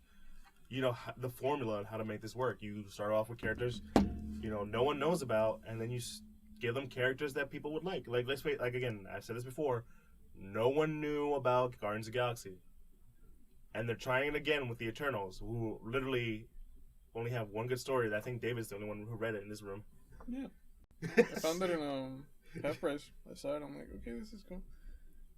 the formula on how to make this work. You start off with characters, no one knows about, and then you give them characters that people would like. Like again, I've said this before, no one knew about Guardians of the Galaxy. and they're trying it again with the Eternals, who literally only have one good story. I think David's the only one who read it in this room. Yeah. I found it in half price. I saw it. I'm like, okay, this is cool.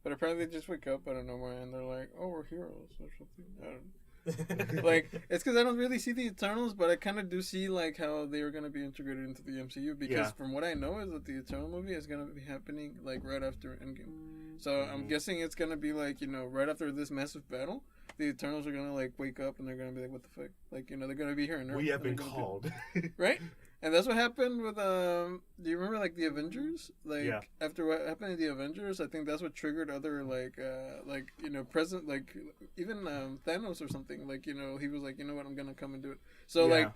But apparently they just wake up out of nowhere and they're like, oh, we're heroes or something. I don't know. Like, it's because I don't really see the Eternals, but I kind of do see like how they are going to be integrated into the MCU, because from what I know is that the Eternal movie is going to be happening like right after Endgame. So I'm guessing it's going to be like, you know, right after this massive battle, the Eternals are going to like wake up and they're going to be like, what the fuck? Like, you know, they're going to be here on Earth. We have been called. Right? And that's what happened with, do you remember, like, the Avengers? Like, after what happened to the Avengers, I think that's what triggered other, like, you know, like, even Thanos or something. Like, you know, he was like, you know what, I'm going to come and do it. So, like,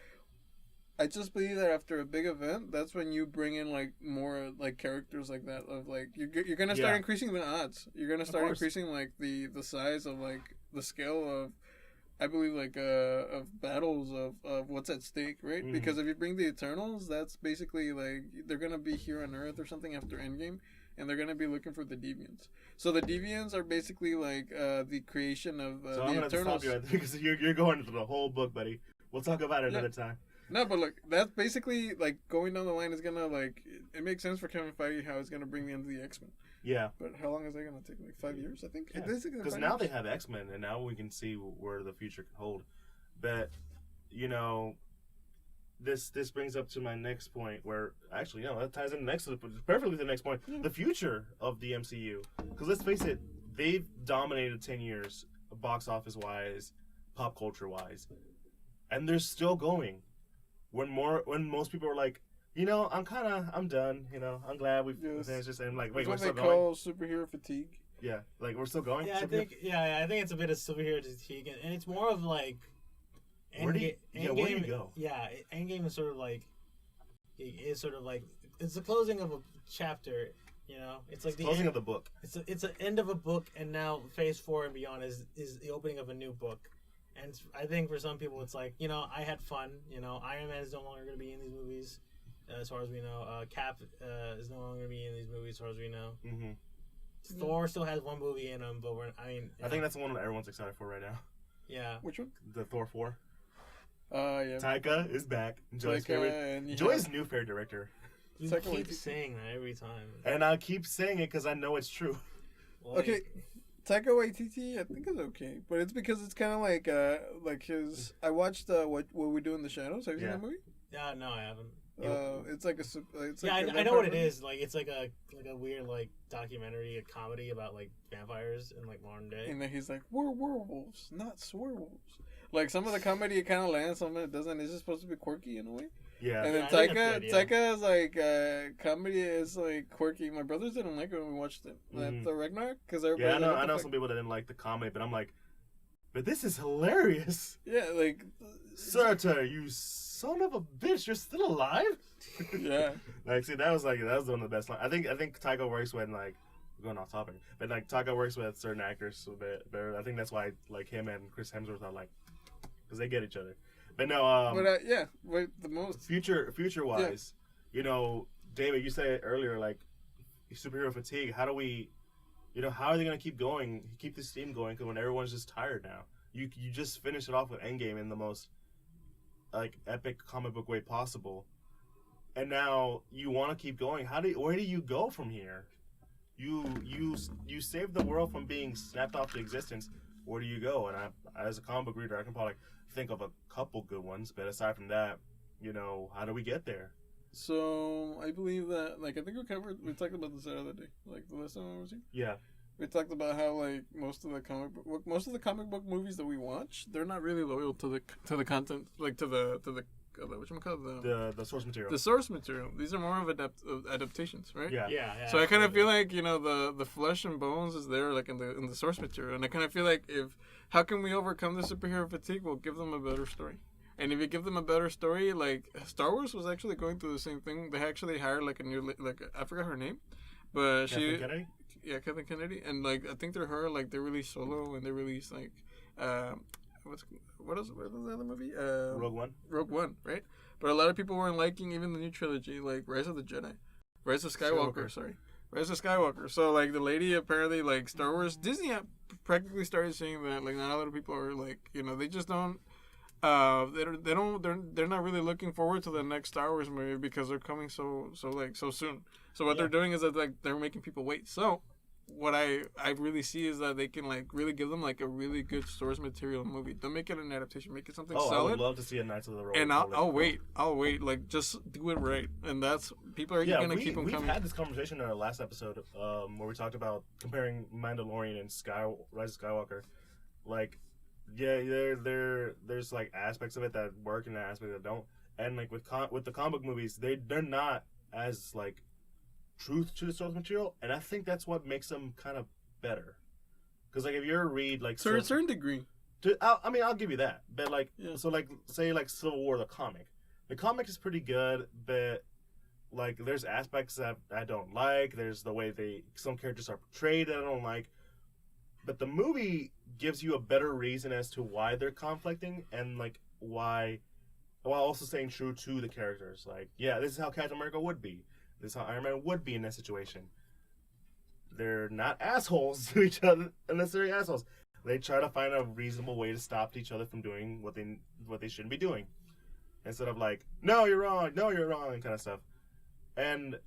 I just believe that after a big event, that's when you bring in, like, more, like, characters like that. Of, like, you're going to start increasing the odds. You're going to start increasing, like, the size of, like, the scale of, I believe, like, of battles of what's at stake, right? Mm. Because if you bring the Eternals, that's basically, like, they're going to be here on Earth or something after Endgame, and they're going to be looking for the Deviants. So the Deviants are basically, like, the creation of so I'm the Eternals. So I'm going to stop you right there, because you're going into the whole book, buddy. We'll talk about it another time. No, but look, that's basically, like, going down the line is going to, like, it makes sense for Kevin Feige how it's going to bring me into the X-Men. Yeah. But how long is that going to take? Like 5 years, I think? Because now they have X-Men, and now we can see where the future can hold. But, you know, this brings up to my next point where, actually, no, that ties in perfectly to the next point. The future of the MCU. Because let's face it, they've dominated 10 years, box office-wise, pop culture-wise. And they're still going. When most people are like, you know, I'm done. You know, I'm glad we've finished this. And like, wait, we're still going. That's what they call superhero fatigue. Yeah, like we're still going. Yeah, I think it's a bit of superhero fatigue, and it's more of like. Where do you go? Yeah, Endgame is sort of like, it's the closing of a chapter. You know, it's like the closing of the book. It's an end of a book, and now Phase 4 and beyond is the opening of a new book. And I think for some people, it's like, you know, I had fun. You know, Iron Man is no longer going to be in these movies. As far as we know, Cap is no longer going to be in these movies, as far as we know. Mm-hmm. Thor still has one movie in him, but I think that's the one that everyone's excited for right now. Yeah. Which one? The Thor 4. Yeah. Taika is back. Joy's new favorite director. You keep saying that every time. And I keep saying it because I know it's true. Okay. Taika Waititi, I think is okay, but it's because it's kind of like his. I watched what we do in the shadows. Have you seen that movie? Yeah, no, I haven't. It's like I know what it is. Like it's like a weird like documentary, a comedy about like vampires in like modern day. And then he's like, we're werewolves, not swearwolves. Like some of the comedy it kind of lands, some of it doesn't. It's just supposed to be quirky in a way. Yeah. And then Taika is like comedy is like quirky. My brothers didn't like it when we watched it. The Ragnarok, because I know some people that didn't like the comedy, but I'm like, but this is hilarious. Yeah, like Surtur, you son of a bitch, you're still alive. Yeah. Like, see, that was one of the best lines. I think Taika works with like, we're going off topic, but like Taika works with certain actors a bit better. I think that's why like him and Chris Hemsworth are like, because they get each other. But no, but the most future wise, you know, David, you said earlier like superhero fatigue. How do we, you know, how are they gonna keep going, keep this team going? Because when everyone's just tired now, you just finish it off with Endgame in the most like epic comic book way possible, and now you want to keep going. Where do you go from here? You saved the world from being snapped off to existence. Where do you go? And as a comic book reader, I can probably think of a couple good ones, but aside from that, you know, how do we get there? So I believe that, like, I think we talked about this the other day, like the last time I was here. Yeah. We talked about how like most of the comic book movies that we watch, they're not really loyal to the content, like to the the source material. The source material. These are more of adaptations, right? Yeah. So I kind of feel like, you know, the flesh and bones is there, like in the source material, and I kind of feel like how can we overcome the superhero fatigue? We'll give them a better story. And if you give them a better story, like Star Wars was actually going through the same thing. They actually hired like a new, like, I forgot her name, but Kathleen Kennedy? Yeah, Kathleen Kennedy, and like I think they're her. Like they released Solo, and they released like what is the other movie? Rogue One, right? But a lot of people weren't liking even the new trilogy, like Rise of Skywalker. So like the lady apparently, like Star Wars, Disney practically started saying that like not a lot of people are like they just don't. They're not really looking forward to the next Star Wars movie because they're coming so soon. So what they're doing is that like they're making people wait. So what I really see is that they can like really give them like a really good source material movie. Don't make it an adaptation. Make it something solid. I would love to see a Knights of the Road. And I'll wait. Like just do it right. And that's people are gonna keep them coming. We had this conversation in our last episode where we talked about comparing Mandalorian and Rise of Skywalker. Like, yeah, there's like aspects of it that work and aspects that don't. And like with the comic book movies, they're not as like truth to the source material, and I think that's what makes them kind of better. Because like if you ever read like to a certain degree, I'll give you that. But like so like say like Civil War, the comic is pretty good, but like there's aspects that I don't like. There's the way some characters are portrayed that I don't like. But the movie gives you a better reason as to why they're conflicting and like why, while also staying true to the characters. Like, yeah, this is how Captain America would be. This is how Iron Man would be in that situation. They're not assholes to each other, unnecessary assholes. They try to find a reasonable way to stop each other from doing what they shouldn't be doing, instead of like, no, you're wrong, kind of stuff. And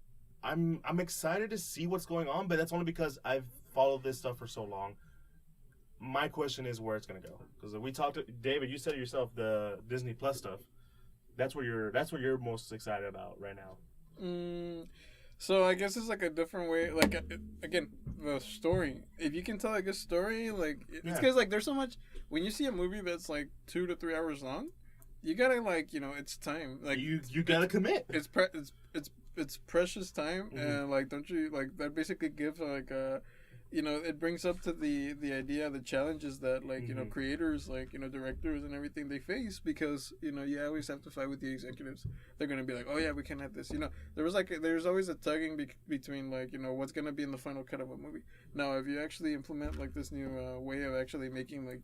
I'm excited to see what's going on, but that's only because I've followed this stuff for so long. My question is where it's gonna go, because we talked to David. You said it yourself, the Disney Plus stuff. That's what you're most excited about right now. So I guess it's like a different way. Like again, the story. If you can tell a good story, like it's because like there's so much. When you see a movie that's like 2 to 3 hours long, you gotta like it's time. Like you gotta commit. It's precious time, and like don't you like that basically gives like a. It brings up to the idea, the challenges that like creators, like directors and everything they face, because you always have to fight with the executives. They're gonna be like, oh yeah, we can have this. There's always a tugging between like what's gonna be in the final cut of a movie. Now, if you actually implement like this new way of actually making like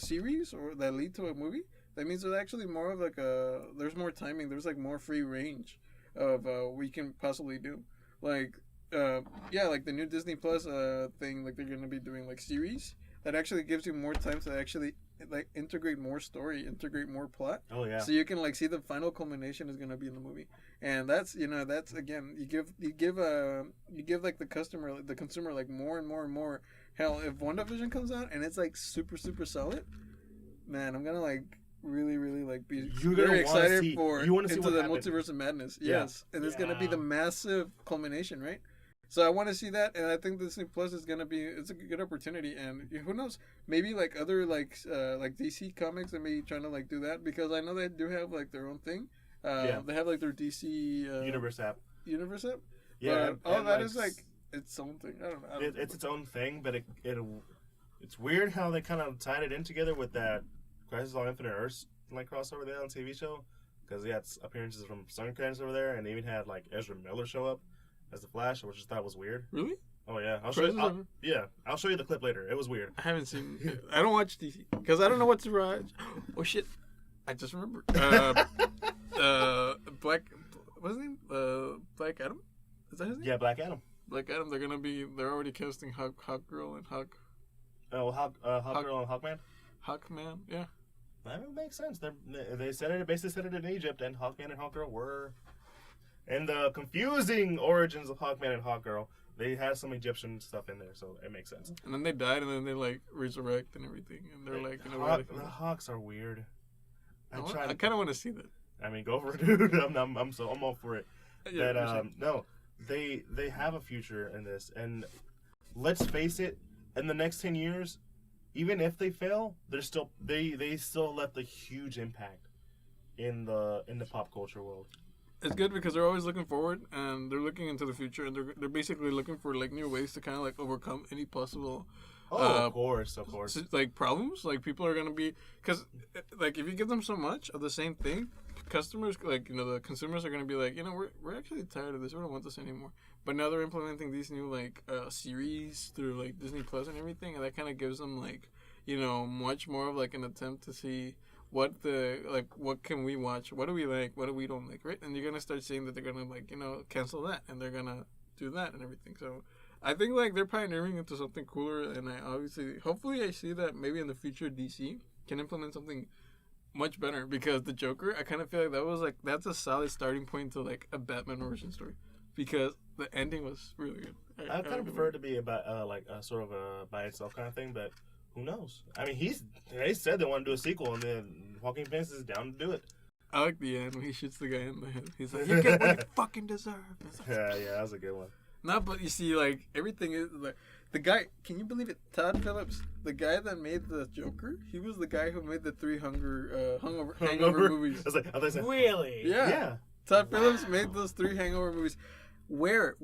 series or that lead to a movie, that means there's actually more of like there's more timing. There's like more free range of what we can possibly do, like. Like the new Disney Plus thing, like they're gonna be doing like series that actually gives you more time to actually like integrate more story, integrate more plot. Oh yeah. So you can like see the final culmination is gonna be in the movie, and that's again you give like the consumer like more and more and more. Hell, if WandaVision comes out and it's like super solid, man, I'm gonna like really like be very excited for Into the Multiverse of Madness. Yeah. Yes, and it's gonna be the massive culmination, right? So I want to see that, and I think Disney Plus is gonna be a good opportunity. And who knows, maybe like other like DC Comics, they may be trying to like do that, because I know they do have like their own thing. They have like their DC Universe app. Yeah, that is like its own thing. I don't know. It's its own thing, but it's weird how they kind of tied it in together with that Crisis on Infinite Earths like crossover there on TV show, because they had appearances from Suncrans over there, and they even had like Ezra Miller show up as the Flash, which I just thought was weird. Really? Oh yeah, I'll show you the clip later. It was weird. I haven't seen. I don't watch DC because I don't know what to watch. Oh shit! I just remembered. Black. What's his name? Black Adam. Is that his name? Yeah, Black Adam. Black Adam. They're already casting Hawk Girl and Hawk. Oh, Hawk Girl and Hawkman. Hawkman. Yeah. That would make sense. They basically said it in Egypt, and Hawkman and Hawkgirl were. And the confusing origins of Hawkman and Hawkgirl, they had some Egyptian stuff in there, so it makes sense. And then they died, and then they like resurrect and everything, and they're like, the Hawks are weird. I kind of want to see that. I mean, go for it, dude. I'm all for it. Yeah, no, they have a future in this, and let's face it, in the next 10 years, even if they fail, they still left a huge impact in the pop culture world. It's good because they're always looking forward, and they're looking into the future, and they're basically looking for like new ways to kind of like overcome any possible. Of course. Like problems, like people are gonna be, because like if you give them so much of the same thing, customers like the consumers are gonna be like, we're actually tired of this. We don't want this anymore. But now they're implementing these new like series through like Disney Plus and everything, and that kind of gives them like much more of like an attempt to see what can we watch, what do we like, what do we don't like, right? And you're gonna start seeing that they're gonna like cancel that, and they're gonna do that and everything. So I think like they're pioneering into something cooler, and hopefully I see that maybe in the future DC can implement something much better, because the Joker, I kind of feel like that's a solid starting point to like a Batman origin story, because the ending was really good. I kind of prefer it to be about like a sort of a by itself kind of thing, but who knows? I mean, they said they want to do a sequel, and then Joaquin Phoenix is down to do it. I like the end when he shoots the guy in the head. He's like, "You get what you fucking deserve." Yeah, that was a good one. No, but you see, like everything is like the guy. Can you believe it? Todd Phillips, the guy that made the Joker, he was the guy who made the 3 hangover movies. I thought you said, Really? yeah. Todd Phillips made those 3 hangover movies. Where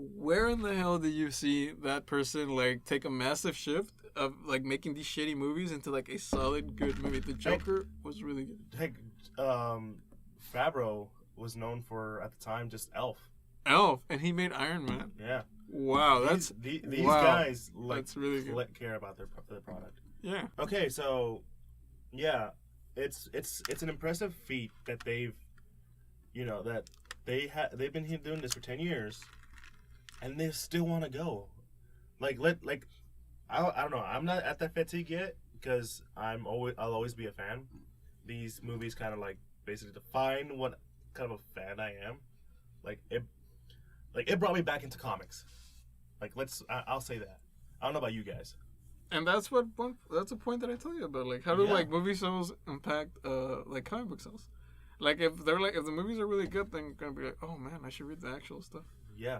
in the hell did you see that person like take a massive shift of like making these shitty movies into like a solid good movie? The Joker was really good. Heck, Favreau was known for at the time just Elf, and he made Iron Man. Yeah. Wow, these wow. guys like That's really good. care about their product. Yeah. Okay, so yeah, it's an impressive feat that they've been doing this for 10 years, and they still want to go. I don't know. I'm not at that fatigue yet, because I'll always be a fan. These movies kind of like basically define what kind of a fan I am. It brought me back into comics. I'll say that. I don't know about you guys. And that's a point that I tell you about. Like, how do like movie sales impact like comic book sales? Like, if the movies are really good, then you're gonna be like, oh man, I should read the actual stuff. Yeah.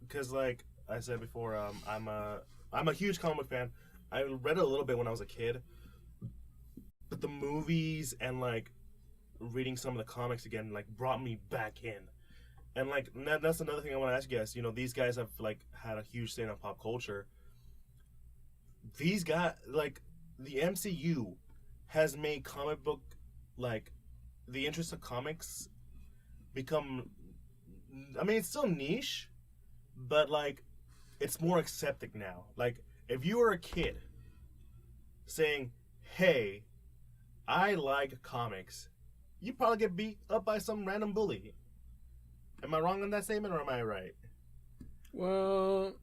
Because like I said before, I'm a huge comic book fan. I read it a little bit when I was a kid, but the movies and like reading some of the comics again like brought me back in. And like that's another thing I want to ask you guys. These guys have like had a huge stay on pop culture. These guys, like the MCU, has made comic book, like the interest of comics, become. I mean, it's still niche, but like it's more accepted now. Like if you were a kid saying, "Hey, I like comics," you probably get beat up by some random bully. Am I wrong on that statement, or am I right? Well,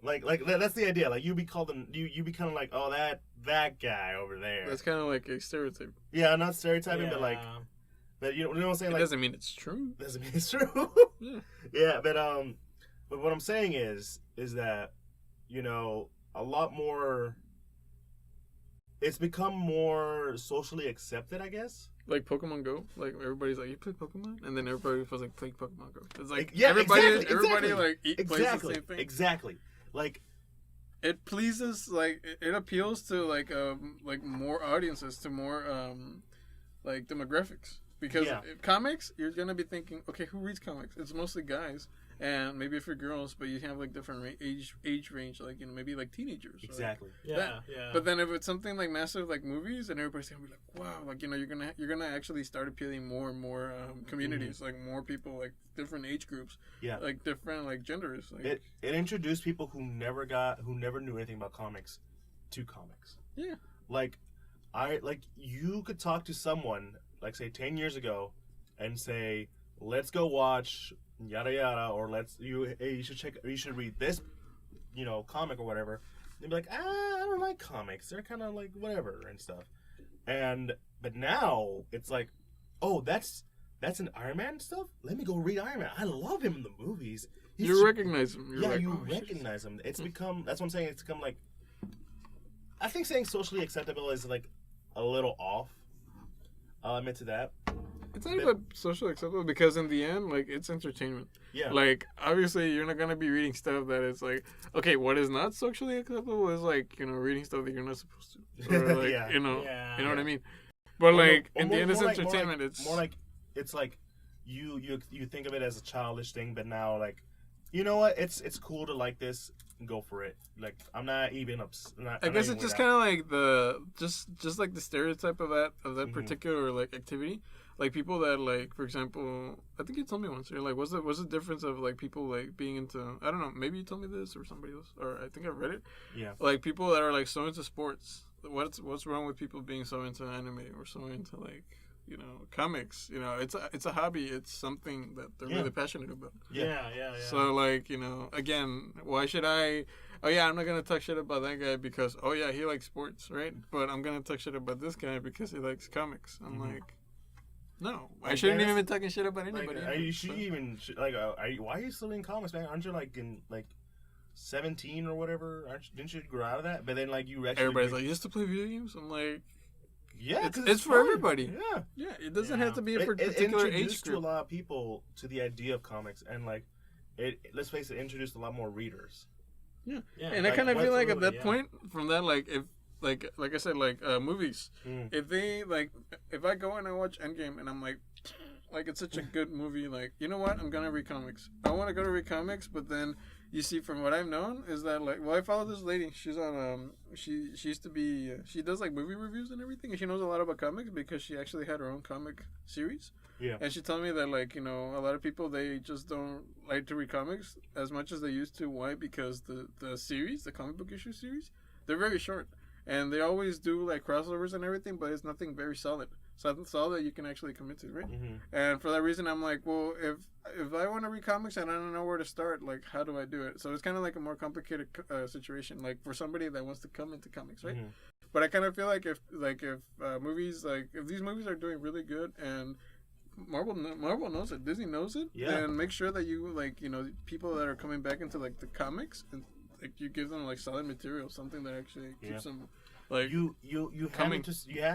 like that's the idea. Like you be called, you be kind of like, oh, that guy over there. That's kind of like a stereotype. Yeah, not stereotyping, but you know what I'm saying. It like, doesn't mean it's true. Doesn't mean it's true. Yeah. Yeah, but what I'm saying is that a lot more. It's become more socially accepted, I guess. Like Pokemon Go, like everybody's like, you play Pokemon, and then everybody feels like play Pokemon Go. It's like everybody like plays the same thing. Exactly. Like it pleases, like it appeals to like more audiences, to more like demographics. Because comics, you're gonna be thinking, okay, who reads comics? It's mostly guys, and maybe if you're girls, but you have like different age range, like maybe like teenagers. Exactly. Yeah. But then if it's something like massive, like movies, and everybody's gonna be like, wow, like you're gonna actually start appealing more and more communities, like more people, like different age groups, like different like genders. Like it introduced people who never knew anything about comics to comics. Yeah. Like you could talk to someone like say 10 years ago and say, let's go watch yada yada, or you should read this comic or whatever. They'd be like, I don't like comics, they're kind of like whatever and stuff. But now it's like, oh, that's an Iron Man stuff, let me go read Iron Man, I love him in the movies. You recognize him. You recognize him. It's become, that's what I'm saying, it's become like, I think saying socially acceptable is like a little off. I'll admit to that. It's not even socially acceptable, because in the end, like, it's entertainment. Yeah. Like, obviously, you're not gonna be reading stuff that is like, okay, what is not socially acceptable is like, reading stuff that you're not supposed to, or like, you know what I mean. But like, in the end, it's entertainment. It's more like it's like you think of it as a childish thing, but now like, you know what? It's cool to like this. Go for it. Like, I'm not even I guess it's just kind of like just like the stereotype of that particular like activity. Like people that like, for example, I think you told me once. You're like, what's the difference of like people like being into? I don't know. Maybe you told me this or somebody else, or I think I read it. Yeah. Like people that are like so into sports. What's wrong with people being so into anime or so into like comics. It's a hobby. It's something that they're really passionate about. Yeah. So like, again, why should I? Oh yeah, I'm not gonna talk shit about that guy because he likes sports, right? But I'm gonna talk shit about this guy because he likes comics. I'm like, no, I shouldn't even be talking shit about anybody. Why are you still in comics, man? Aren't you like in like 17 or whatever? Didn't you grow out of that? But then like you actually everybody's like, you used to play video games. I'm like, yeah, it's for everybody. Yeah, it doesn't have to be for a particular age group. To a lot of people to the idea of comics, and like let's face it, introduced a lot more readers. Yeah. And I kind of feel like at that point, from that, like if like I said, like movies, if they if I go and I watch Endgame and I'm like it's such a good movie, like, you know what, I'm gonna read comics. I want to go to read comics, but then you see, from what I've known, is that I follow this lady. She's on she used to be she does like movie reviews and everything, and she knows a lot about comics because she actually had her own comic series. Yeah. And she told me that a lot of people, they just don't like to read comics as much as they used to. Why? Because the series, the comic book issue series, they're very short, and they always do like crossovers and everything, but it's nothing very solid. Something solid that you can actually commit to, right? Mm-hmm. And for that reason, I'm like, well, if I want to read comics and I don't know where to start, like, how do I do it? So it's kind of like a more complicated situation, like for somebody that wants to come into comics, right? Mm-hmm. But I kind of feel like if movies, like if these movies are doing really good and Marvel knows it, Disney knows it, and make sure that you people that are coming back into like the comics, and like you give them like solid material, something that actually keeps them. Like you hand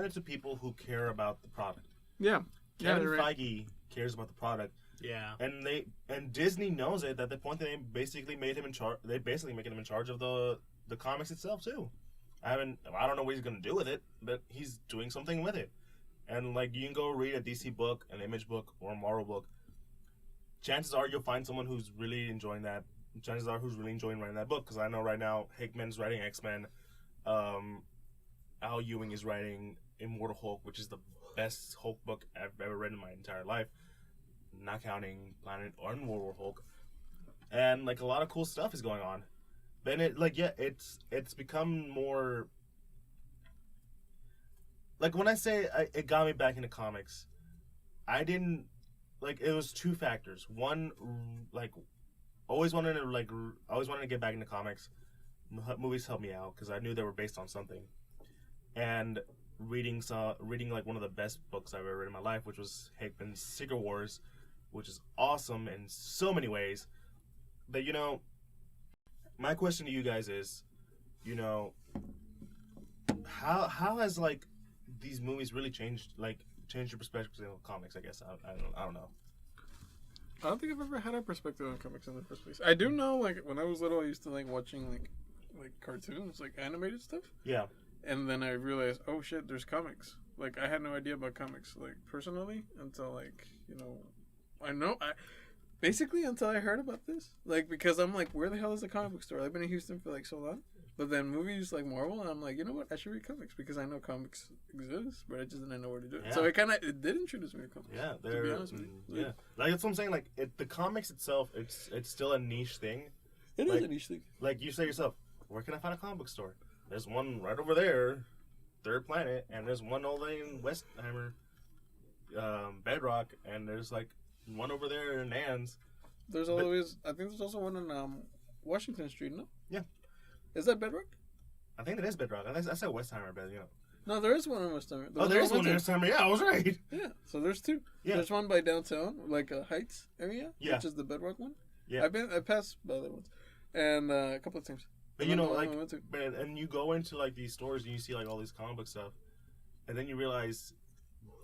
it to people who care about the product. Yeah. Kevin Feige cares about the product. Yeah. And Disney knows it, at the point that they basically made him in charge. They basically making him in charge of the comics itself too. I don't know what he's gonna do with it, but he's doing something with it. And like, you can go read a DC book, an Image book, or a Marvel book. Chances are you'll find someone who's really enjoying that. Chances are who's really enjoying writing that book, because I know right now Hickman's writing X-Men. Al Ewing is writing Immortal Hulk, which is the best Hulk book I've ever read in my entire life, not counting Planet or Immortal Hulk. And like, a lot of cool stuff is going on. Then it's become more like, when I say it got me back into comics, I didn't like, it was two factors. One, like, always wanted to get back into comics. Movies helped me out because I knew they were based on something. And reading like one of the best books I've ever read in my life, which was Hickman's Secret Wars, which is awesome in so many ways. But my question to you guys is, how has like these movies really changed your perspective on comics? I guess I don't know. I don't think I've ever had a perspective on comics in the first place. I do know, like, when I was little, I used to like watching like cartoons, like animated stuff. Yeah. And then I realized, oh shit, there's comics. Like, I had no idea about comics, like, personally, until like, basically until I heard about this. Like, because I'm like, where the hell is the comic book store? I've been in Houston for like so long. But then movies like Marvel, and I'm like, you know what? I should read comics because I know comics exist, but I just didn't know where to do it. Yeah. So it did introduce me to comics. Yeah, to be honest with you. Yeah, like, that's what I'm saying. Like, the comics itself, it's still a niche thing. It is a niche thing. Like, you say yourself, where can I find a comic book store? There's one right over there, Third Planet, and there's one over in Westheimer, Bedrock, and there's like one over there in Ann's. I think there's also one in Washington Street, no? Yeah. Is that Bedrock? I think it is Bedrock. I said Westheimer, but No, there is one in Westheimer. There is one in Westheimer. Yeah, I was right. Yeah, so there's two. Yeah. There's one by downtown, like Heights area, which is the Bedrock one. Yeah. I passed by that once, and a couple of times. But and you go into like these stores and you see like all these comic book stuff, and then you realize,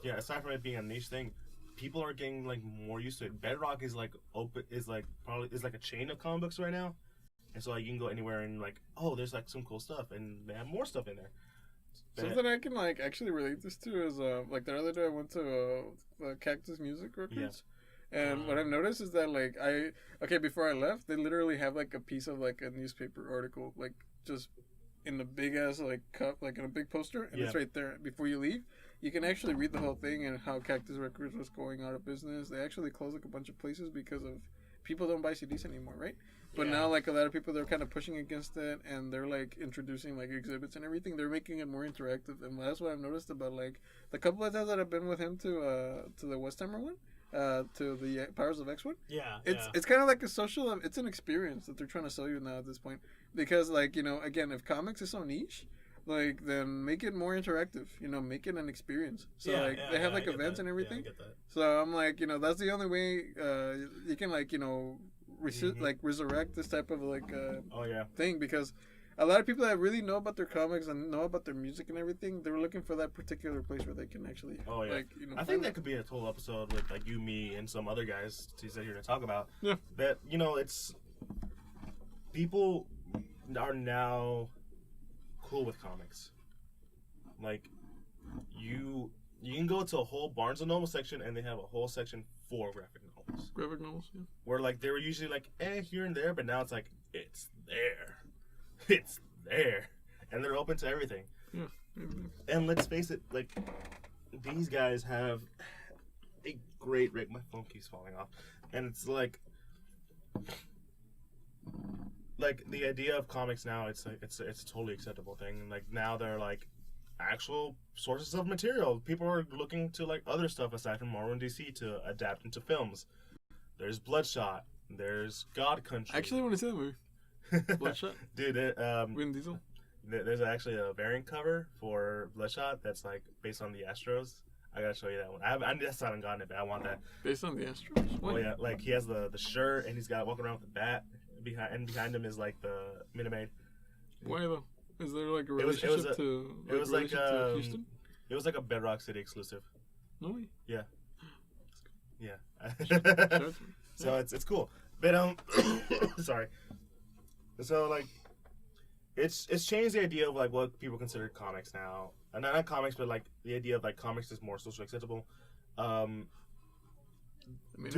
aside from it being a niche thing, people are getting like more used to it. Bedrock is like a chain of comic books right now, and so like, you can go anywhere and like, oh, there's like some cool stuff, and they have more stuff in there. Something I can like actually relate this to is like the other day I went to Cactus Music Records. And what I've noticed is that, like, before I left, they literally have, like, a piece of, like, a newspaper article, like, just in a big-ass, like, cup, like, in a big poster, and it's right there. Before you leave, you can actually read the whole thing and how Cactus Records was going out of business. They actually closed, like, a bunch of places because of people don't buy CDs anymore, right? But now, like, a lot of people, they're kind of pushing against it, and they're, like, introducing, like, exhibits and everything. They're making it more interactive, and that's what I've noticed about, like, the couple of times that I've been with him to the Westheimer one, to the Powers of X one. Yeah. It's kind of like a social, it's an experience that they're trying to sell you now at this point. Because, like, you know, again, if comics is so niche, like, then make it more interactive, you know, make it an experience. So, they have, like, events and everything. Yeah, I get that. So, I'm like, you know, that's the only way you can, like, you know, like, resurrect this type of, like, thing. Because a lot of people that really know about their comics and know about their music and everything, they're looking for that particular place where they can actually, like, you know. I think that could be a total episode with, like, you, me, and some other guys to sit here to talk about. Yeah. That, you know, it's... People are now cool with comics. Like, you can go to a whole Barnes & Noble section and they have a whole section for graphic novels. Graphic novels, yeah. Where, like, they were usually like, here and there, but now it's like, it's there. It's there. And they're open to everything. Yeah. Mm-hmm. And let's face it, like, these guys have a great rig. My phone keeps falling off. And it's like the idea of comics now, it's a totally acceptable thing. And, like, now they're like actual sources of material. People are looking to, like, other stuff aside from Marvel and DC to adapt into films. There's Bloodshot. There's God Country. I actually want to see that movie. Bloodshot. Dude, Vin Diesel. There's actually a variant cover for Bloodshot that's, like, based on the Astros. I gotta show you that one. I just haven't gotten it, but I want that. Based on the Astros? What? Oh yeah, like, he has the shirt and he's got walking around with the bat. Behind him is, like, the Minute Maid. Why though? Is there, like, a relationship to Houston? It was like a Bedrock City exclusive. No way. Yeah. Yeah. Sure. So it's cool, but sorry. So, like, it's changed the idea of, like, what people consider comics now, and not comics, but, like, the idea of, like, comics is more socially acceptable. Do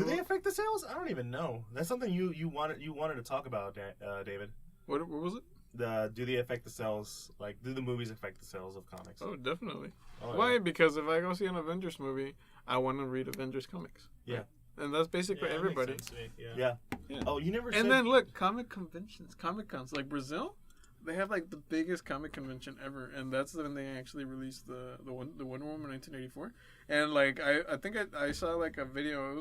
they affect the sales? I don't even know. That's something you wanted to talk about, David. What was it? Do they affect the sales? Like, do the movies affect the sales of comics? Oh, definitely. Oh, Why? yeah. Because if I go see an Avengers movie, I want to read Avengers comics. Yeah. Right? And that's basically everybody. That makes sense to me. Yeah. Oh, you never. And then look, comic conventions, Comic Cons, like Brazil, they have, like, the biggest comic convention ever, and that's when they actually released the Wonder Woman 1984. And, like, I think I saw, like, a video. It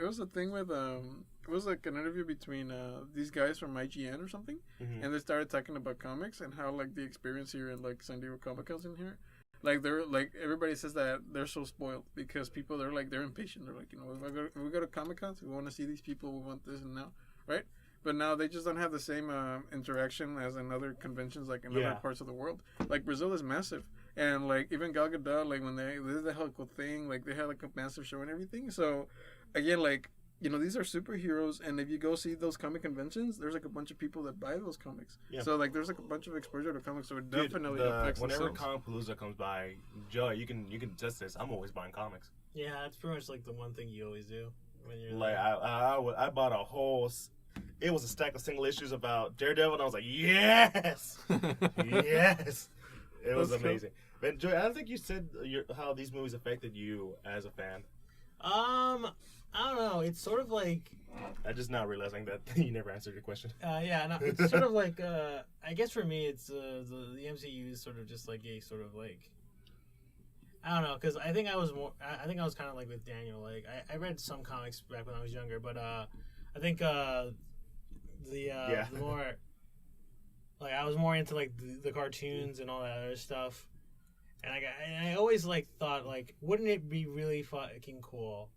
was a thing with it was like an interview between these guys from IGN or something, and they started talking about comics and how, like, the experience here in, like, San Diego Comic Con's in here. Like, they're, like, everybody says that they're so spoiled because people, they're impatient. They're like, you know, if we go to Comic Cons, we want to see these people, we want this and now, right? But now they just don't have the same interaction as in other conventions, like in other parts of the world. Like, Brazil is massive. And, like, even Gal Gadot, like, when they did the whole thing, like, they had, like, a massive show and everything. So, again, like, you know, these are superheroes, and if you go see those comic conventions, there's, like, a bunch of people that buy those comics. Yeah. So, like, there's, like, a bunch of exposure to comics, so it definitely affects the whenever sales. Comicpalooza comes by, Joey, you can test this. I'm always buying comics. Yeah, that's pretty much, like, the one thing you always do when you're like, I bought a whole. It was a stack of single issues about Daredevil, and I was like, yes, yes. It was amazing. Cool. But Joey, I don't think you said how these movies affected you as a fan. I don't know. It's sort of like... I'm just now realizing that you never answered your question. Yeah, no, it's sort of like... I guess for me, it's the MCU is sort of just like a sort of like... I don't know, because I think I was kind of like with Daniel. Like, I read some comics back when I was younger, but I think the more... Like, I was more into, like, the cartoons and all that other stuff. And I always, like, thought, like, wouldn't it be really fucking cool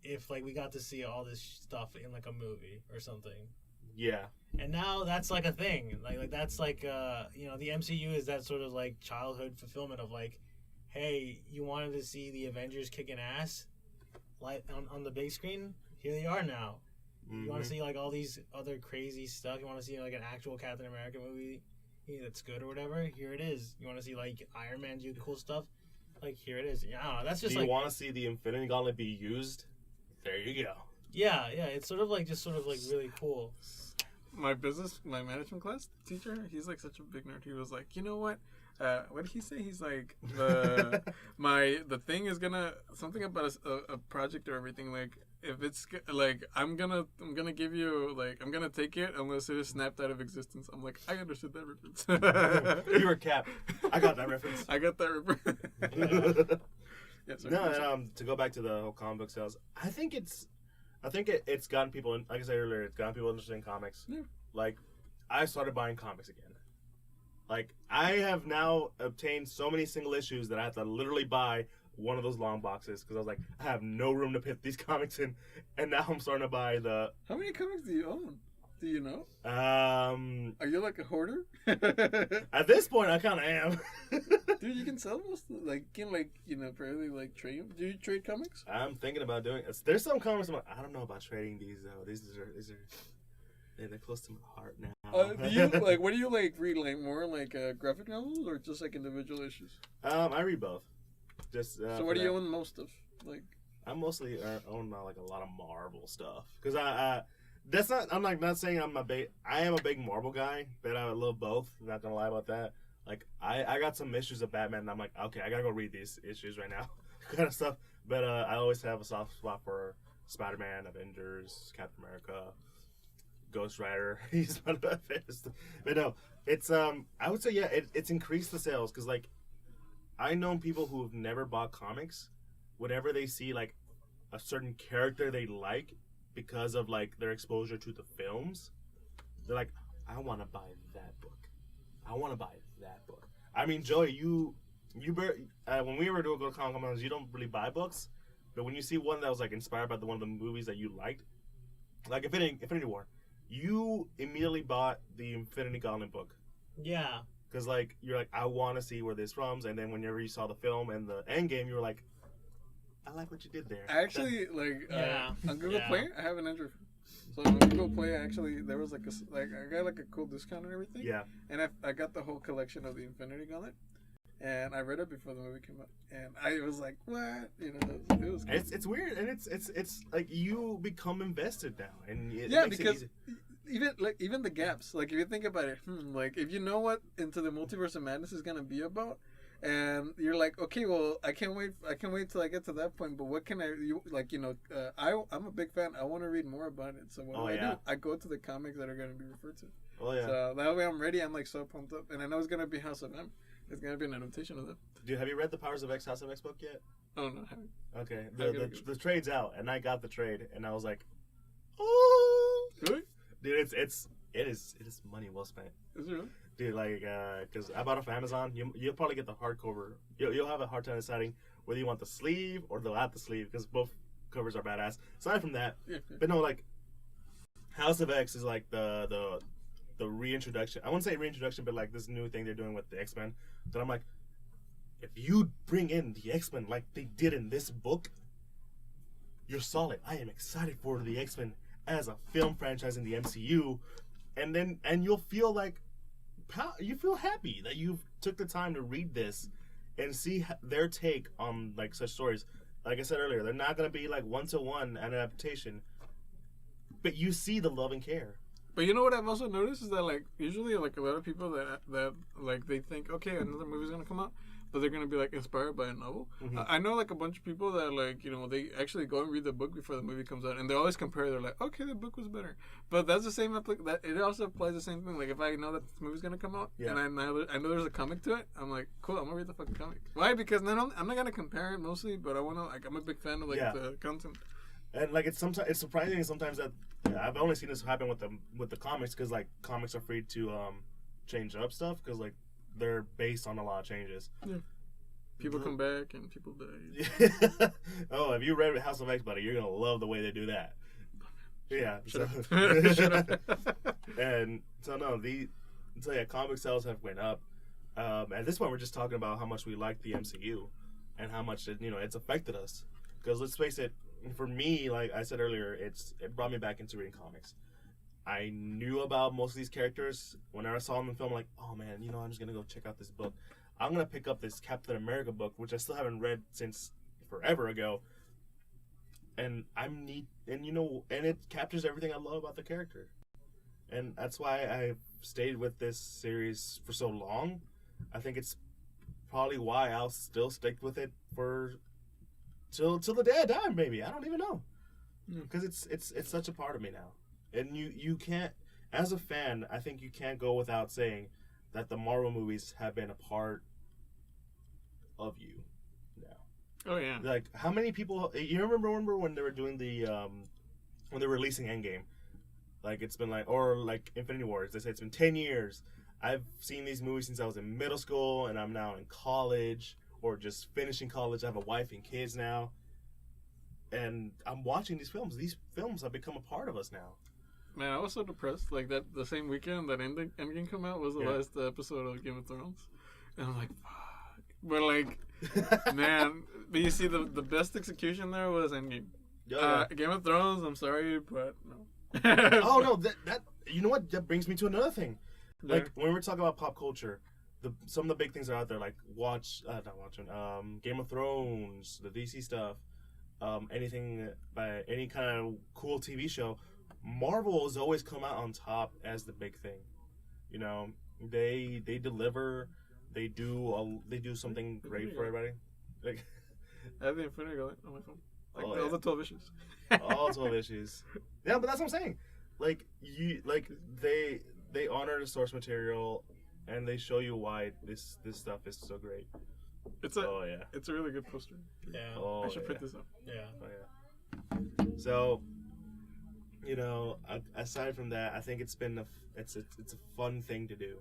if, like, we got to see all this stuff in, like, a movie or something? Yeah. And now that's, like, a thing. Like that's, like, you know, the MCU is that sort of, like, childhood fulfillment of, like, hey, you wanted to see the Avengers kicking ass like on the big screen? Here they are now. You want to see, like, all these other crazy stuff? You want to see, like, an actual Captain America movie that's good or whatever? Here it is. You want to see, like, Iron Man do cool stuff? Like, here it is. Yeah, I don't know. That's just, do you want to see the Infinity Gauntlet be used? There you go. Yeah. It's sort of, like, really cool. My management class teacher, he's, like, such a big nerd. He was like, you know what? What did he say? He's like, the thing is gonna, something about a project or everything, like, if it's like I'm gonna give you like I'm gonna take it unless it is snapped out of existence. I'm like, I understood that reference. You were Cap. I got that reference. I got that reference. Yeah, No, to go back to the whole comic book sales, I think it's gotten people, like I said earlier, it's gotten people interested in comics. Yeah. Like, I started buying comics again. Like, I have now obtained so many single issues that I have to literally buy one of those long boxes because I was like, I have no room to put these comics in, and now I'm starting to buy the. How many comics do you own? Do you know? Are you like a hoarder? At this point, I kind of am. Dude, you can sell most of, like, probably like trade. Do you trade comics? I'm thinking about doing it. There's some comics I'm like, I don't know about trading these though. These are they're close to my heart now. Do you like? What do you like? Read like more like graphic novels or just like individual issues? I read both. Just so what do you own most of? Like, I mostly own like a lot of Marvel stuff because that's not. I'm like not saying I am a big Marvel guy, but I love both. I'm not gonna lie about that. Like I got some issues of Batman, and I'm like, okay, I gotta go read these issues right now, kind of stuff. But I always have a soft spot for Spider-Man, Avengers, Captain America, Ghost Rider. He's one of my favorites. But no, it's I would say yeah, it's increased the sales because like I know people who have never bought comics, whenever they see like a certain character they like because of like their exposure to the films, they're like, I want to buy that book. I want to buy that book. I mean, Joey, when we were doing go to comic cons, you don't really buy books, but when you see one that was like inspired by one of the movies that you liked, like Infinity War, you immediately bought the Infinity Gauntlet book. Yeah. Because like you're like, I want to see where this from, and then whenever you saw the film and the end game, you were like, I like what you did there. Actually, on Google Play, I have an Android. So on Google Play, actually, there was like I got like a cool discount and everything. Yeah. And I got the whole collection of the Infinity Gauntlet, and I read it before the movie came out, and I was like, what? It was cool. It's weird, and it's like you become invested now, and because even the gaps, like if you think about it, like if you know what Into the Multiverse of Madness is gonna be about. And you're like, okay, well, I can't wait till I get to that point. But what can I'm a big fan. I want to read more about it. So what do I do? I go to the comics that are going to be referred to. Oh yeah. So that way I'm ready. I'm like so pumped up, and I know it's going to be House of M. It's going to be an adaptation of that. Dude, have you read the Powers of X House of X book yet? Oh no, I haven't. Okay, the trade's out, and I got the trade, and I was like, oh, really? Dude, it is money well spent. Is it really? Dude, like, because I bought it off Amazon, you'll probably get the hardcover. You'll have a hard time deciding whether you want the sleeve or without the sleeve, because both covers are badass. Aside from that, but no, like, House of X is like the reintroduction. I wouldn't say reintroduction, but like this new thing they're doing with the X-Men. That I'm like, if you bring in the X-Men like they did in this book, you're solid. I am excited for the X-Men as a film franchise in the MCU, and you'll feel like. You feel happy that you took the time to read this and see their take on like such stories. Like I said earlier, they're not going to be like one-to-one an adaptation, but you see the love and care. But you know what I've also noticed is that like usually like a lot of people that like they think okay another movie's gonna come out, but they're gonna be like inspired by a novel. Mm-hmm. I know like a bunch of people that like they actually go and read the book before the movie comes out, and they always compare. They're like, okay, the book was better, but that's the same. That it also applies the same thing. Like if I know that this movie's gonna come out, and I know there's a comic to it, I'm like, cool, I'm gonna read the fucking comic. Why? Because I'm not gonna compare it mostly, but I wanna like I'm a big fan of like the content. And like it's surprising sometimes that I've only seen this happen with the comics because like comics are free to change up stuff because like they're based on a lot of changes. Yeah. People come back and people die. Oh, if you read House of X, buddy, you're gonna love the way they do that. Yeah. Shut up. And so no, comic sales have went up. At this point, we're just talking about how much we like the MCU and how much it's affected us. Because let's face it. For me, like I said earlier, it brought me back into reading comics. I knew about most of these characters. When I saw them in film, like, oh man, I'm just gonna go check out this book. I'm gonna pick up this Captain America book, which I still haven't read since forever ago. And and it captures everything I love about the character. And that's why I've stayed with this series for so long. I think it's probably why I'll still stick with it for till the day I die, maybe. I don't even know. because it's such a part of me now, and you can't, as a fan, I think you can't go without saying that the Marvel movies have been a part of you now. Oh yeah. Like, how many people you remember when they were doing the when they were releasing Endgame? Like, it's been like, or like Infinity Wars, they say it's been 10 years. I've seen these movies since I was in middle school, and I'm now in college or just finishing college. I have a wife and kids now, and I'm watching these films. These films have become a part of us now. Man, I was so depressed. Like, that the same weekend that Endgame came out was the last episode of Game of Thrones, and I'm like, fuck. But like, man, but you see, the best execution there was Endgame. Game of Thrones, I'm sorry, but no. Oh no, that you know what? That brings me to another thing. Like, when we're talking about pop culture, some of the big things are out there. Like, Game of Thrones, the DC stuff, anything by any kind of cool TV show. Marvel has always come out on top as the big thing. You know, they deliver. They do something great for everybody. Like, I have the Infinity Gauntlet on my phone. Like, all the 12 issues. All 12 issues. Yeah, but that's what I'm saying. Like, they honor the source material, and they show you why this stuff is so great. It's a really good poster. Yeah. I should print this up. Yeah. Oh yeah. So, you know, aside from that, I think it's been it's a fun thing to do,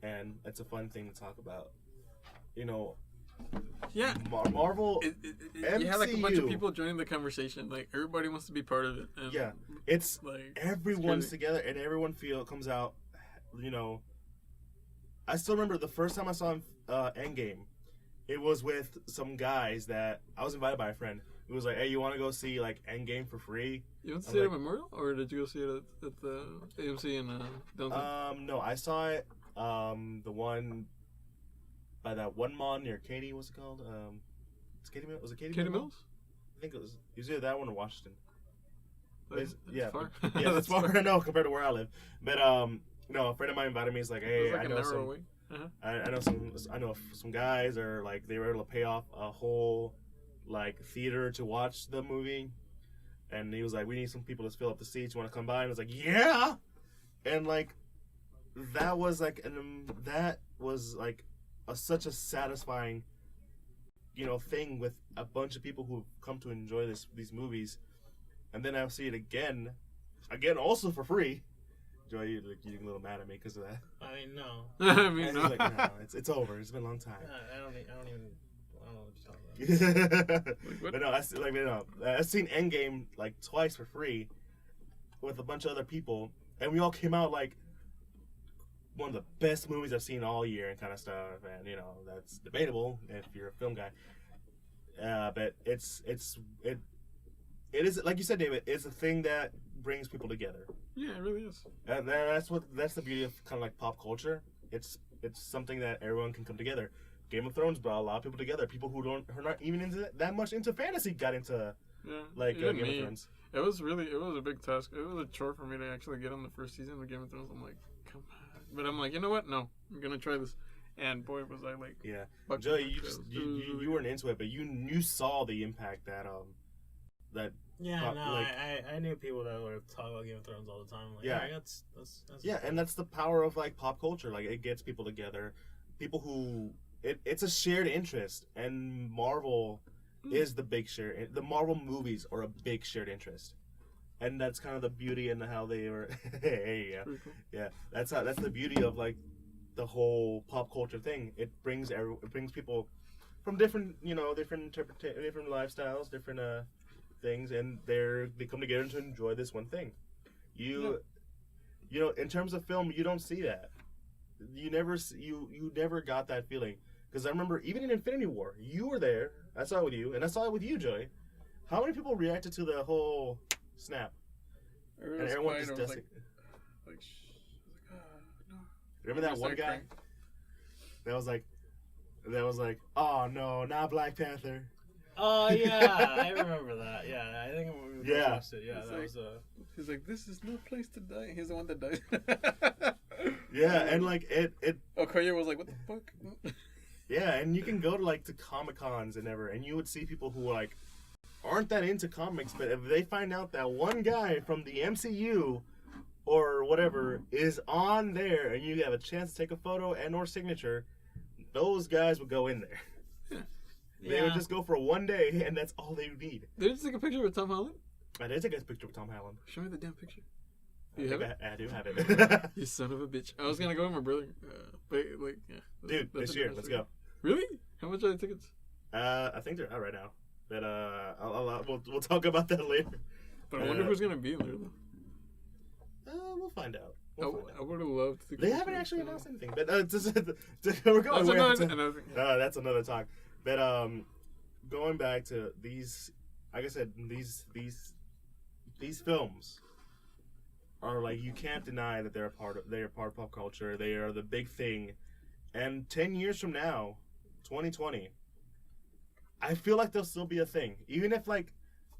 and it's a fun thing to talk about. You know. Yeah. Marvel. You have like a bunch of people joining the conversation. Like, everybody wants to be part of it. And yeah. It's like, everyone's together, and everyone comes out. You know. I still remember the first time I saw Endgame. It was with some guys that I was invited by a friend. It was like, hey, you want to go see like Endgame for free? You went to see it at Memorial, or did you go see it at the AMC in downtown? No, I saw it. The one by that one mall near Katy. What's it called? It's Katy Mills. Was it Katy Mills? I think it was either that one or Washington. That's far. Yeah, that's far. I know compared to where I live. But no, a friend of mine invited me. He's like, hey, like I know some. I know some guys are like, they were able to pay off a whole like theater to watch the movie, and he was like, we need some people to fill up the seats. You want to come by? And I was like, yeah. And like, that was like such a satisfying, you know, thing with a bunch of people who've come to enjoy these movies, and then I'll see it again also for free. Joy, you're a little mad at me because of that. I mean, no. I mean, no. Like, no, it's over. It's been a long time. I don't know what you're talking about. But no, I've seen Endgame like twice for free with a bunch of other people, and we all came out like one of the best movies I've seen all year and kind of stuff. And you know, that's debatable if you're a film guy. But it is, like you said, David. It's a thing that brings people together. Yeah, it really is. And that's the beauty of kind of like pop culture. It's something that everyone can come together. Game of Thrones brought a lot of people together. People who are not even into that much into fantasy got into Game of Thrones. It was a big task. It was a chore for me to actually get on the first season of Game of Thrones. I'm like, come on. But I'm like, you know what? No, I'm gonna try this. And boy, was I like, yeah. Joey, you weren't into it, but you saw the impact that. Yeah, I knew people that would talk about Game of Thrones all the time. Like, yeah, that's and that's the power of like pop culture. Like, it gets people together, people who it's a shared interest, and Marvel is the big share. The Marvel movies are a big shared interest, and that's kind of the beauty and how they were. That's the beauty of like the whole pop culture thing. It brings people from different different lifestyles, different things, and they come together to enjoy this one thing. You know, in terms of film, you don't see that. You never got that feeling, because I remember even in Infinity War, you were there. I saw it with you, and I saw it with you, Joey. How many people reacted to the whole snap? And everyone just does it. No. Remember that one guy? That was like, oh no, not Black Panther. Oh yeah, I remember that. Yeah, I think we watched it. Yeah, that was He's like, this is no place to die. He's the one that died. Yeah, and like it. Okoye was like, what the fuck? Yeah, and you can go to like to Comic Cons and you would see people who like aren't that into comics, but if they find out that one guy from the MCU or whatever is on there and you have a chance to take a photo and or signature, those guys would go in there. They would just go for one day, and that's all they would need. Did you take a picture with Tom Holland? I did take a picture with Tom Holland. Show me the damn picture. I do have it. You son of a bitch. I was going to go with my brother. But, like, yeah. Dude, this year. Let's go. Really? How much are the tickets? I think they're out right now. But we'll talk about that later. But I wonder who's going to be in there, though. We'll find out. I would have loved to. They haven't actually announced anything. But we're going that's another talk. But going back to these, like I said, these films are like, you can't deny that they're a part of pop culture. They are the big thing. And 10 years from now, 2020, I feel like they'll still be a thing. Even if like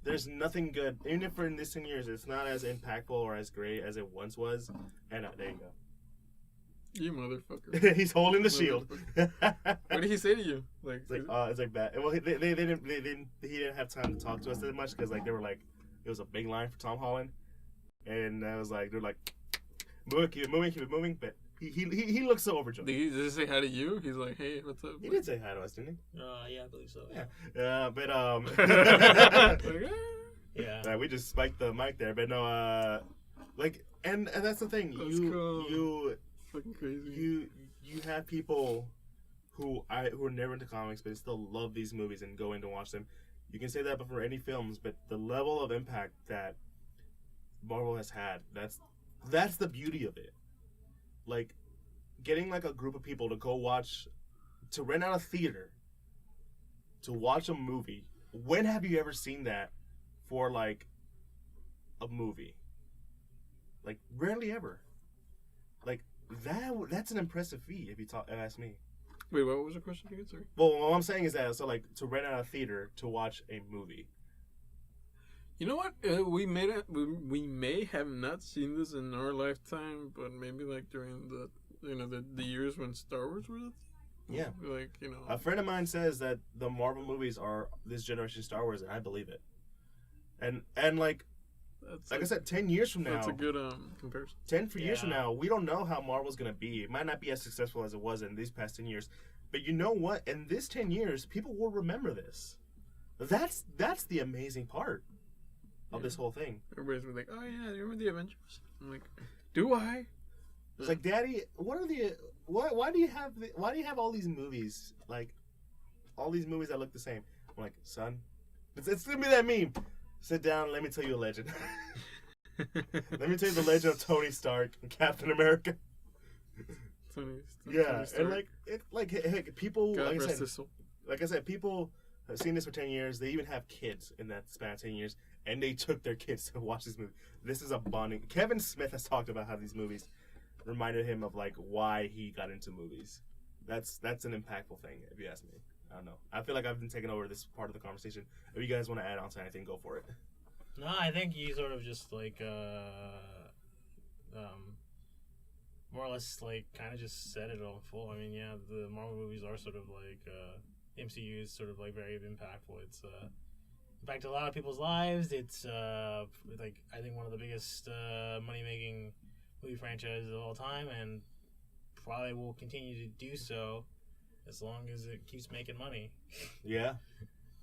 there's nothing good, even if in these 10 years it's not as impactful or as great as it once was. And there you go. You motherfucker. He's holding the shield. What did he say to you? Like, it's like bad. Well, he didn't have time to talk to us that much because like they were like, it was a big line for Tom Holland, and I was like, they're like, keep it moving. But he looks so overjoyed. Did he say hi to you? He's like, hey, what's up? He did say hi to us, didn't he? Yeah, I believe so. Yeah. Yeah. We just spiked the mic there, but no, like, and that's the thing. You fucking crazy. You have people who are never into comics but still love these movies and go in to watch them. You can say that for any films, but the level of impact that Marvel has had, that's the beauty of it. Like, getting like a group of people to rent out a theater to watch a movie. When have you ever seen that for like a movie? Like, rarely ever. Like, that's an impressive feat if you ask me. Wait, what was the question again? Sorry. Well, what I'm saying is that, so like, to rent out a theater to watch a movie. You know what? We may have not seen this in our lifetime, but maybe like during the years when Star Wars was. Yeah. Like, a friend of mine says that the Marvel movies are this generation Star Wars, and I believe it. And like. Like I said, 10 years from now... That's a good comparison. 10 years from now, we don't know how Marvel's going to be. It might not be as successful as it was in these past 10 years. But you know what? In this 10 years, people will remember this. That's the amazing part of this whole thing. Everybody's like, oh yeah, you remember the Avengers? I'm like, do I? It's like, Daddy, why do you have all these movies? Like, all these movies that look the same. I'm like, son, it's going to be that meme. Sit down and let me tell you a legend. Let me tell you the legend of Tony Stark and Captain America. Tony Stark. And people, like I said, people have seen this for 10 years. They even have kids in that span of 10 years, and they took their kids to watch this movie. This is a bonding. Kevin Smith has talked about how these movies reminded him of like why he got into movies. That's an impactful thing, if you ask me. I don't know. I feel like I've been taking over this part of the conversation. If you guys want to add on to anything, go for it. No, I think you sort of just like more or less like kind of just said it all full. I mean, yeah, the Marvel movies are sort of like MCU is sort of like very impactful. It's impacted a lot of people's lives. It's like I think one of the biggest money making movie franchises of all time, and probably will continue to do so. As long as it keeps making money. Yeah.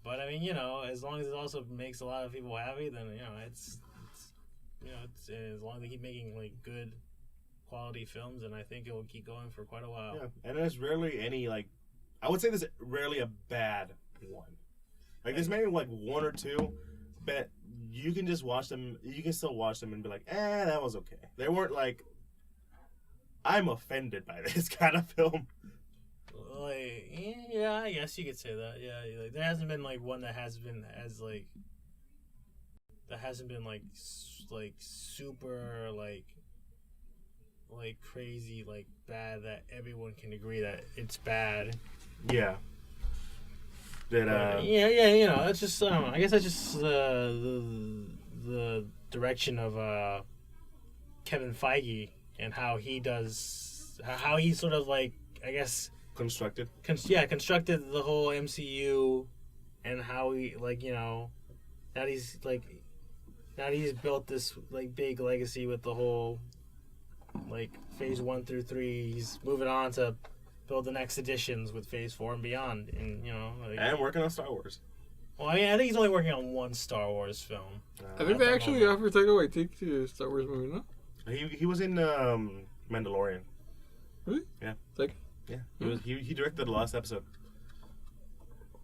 But I mean, as long as it also makes a lot of people happy, then it's as long as they keep making like good quality films, and I think it will keep going for quite a while. Yeah, and there's rarely any like, I would say there's rarely a bad one. Like there's maybe like one or two, but you can just watch them. You can still watch them and be like, that was okay. They weren't like, I'm offended by this kind of film. Like, yeah, I guess you could say that. Yeah, like, there hasn't been like one that hasn't been super like crazy like bad that everyone can agree that it's bad. Yeah. That yeah, that's just I don't know. I guess that's just the direction of Kevin Feige and how he sort of like, I guess, constructed the whole MCU, and how he now he's like, now he's built this like big legacy with the whole like phase 1 through 3. He's moving on to build the next editions with phase 4 and beyond, and like, and working on Star Wars. Well, I mean, I think he's only working on one Star Wars film. I think they actually offered Taika Waititi to a Star Wars movie, no? He was in Mandalorian. Really? Yeah. Taika? Yeah. He directed the last episode.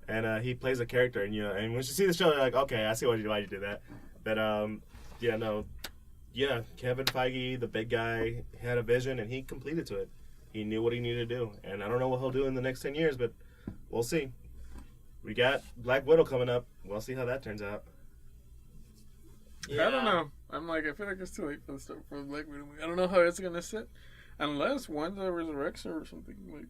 And he plays a character, and and once you see the show, you're like, okay, I see why you did that. But Kevin Feige, the big guy, had a vision, and he completed to it. He knew what he needed to do, and I don't know what he'll do in the next 10 years, but we'll see. We got Black Widow coming up. We'll see how that turns out. Yeah. I don't know. I feel like it's too late for the Black Widow movie. I don't know how it's gonna sit, unless Wanda resurrects her or something like.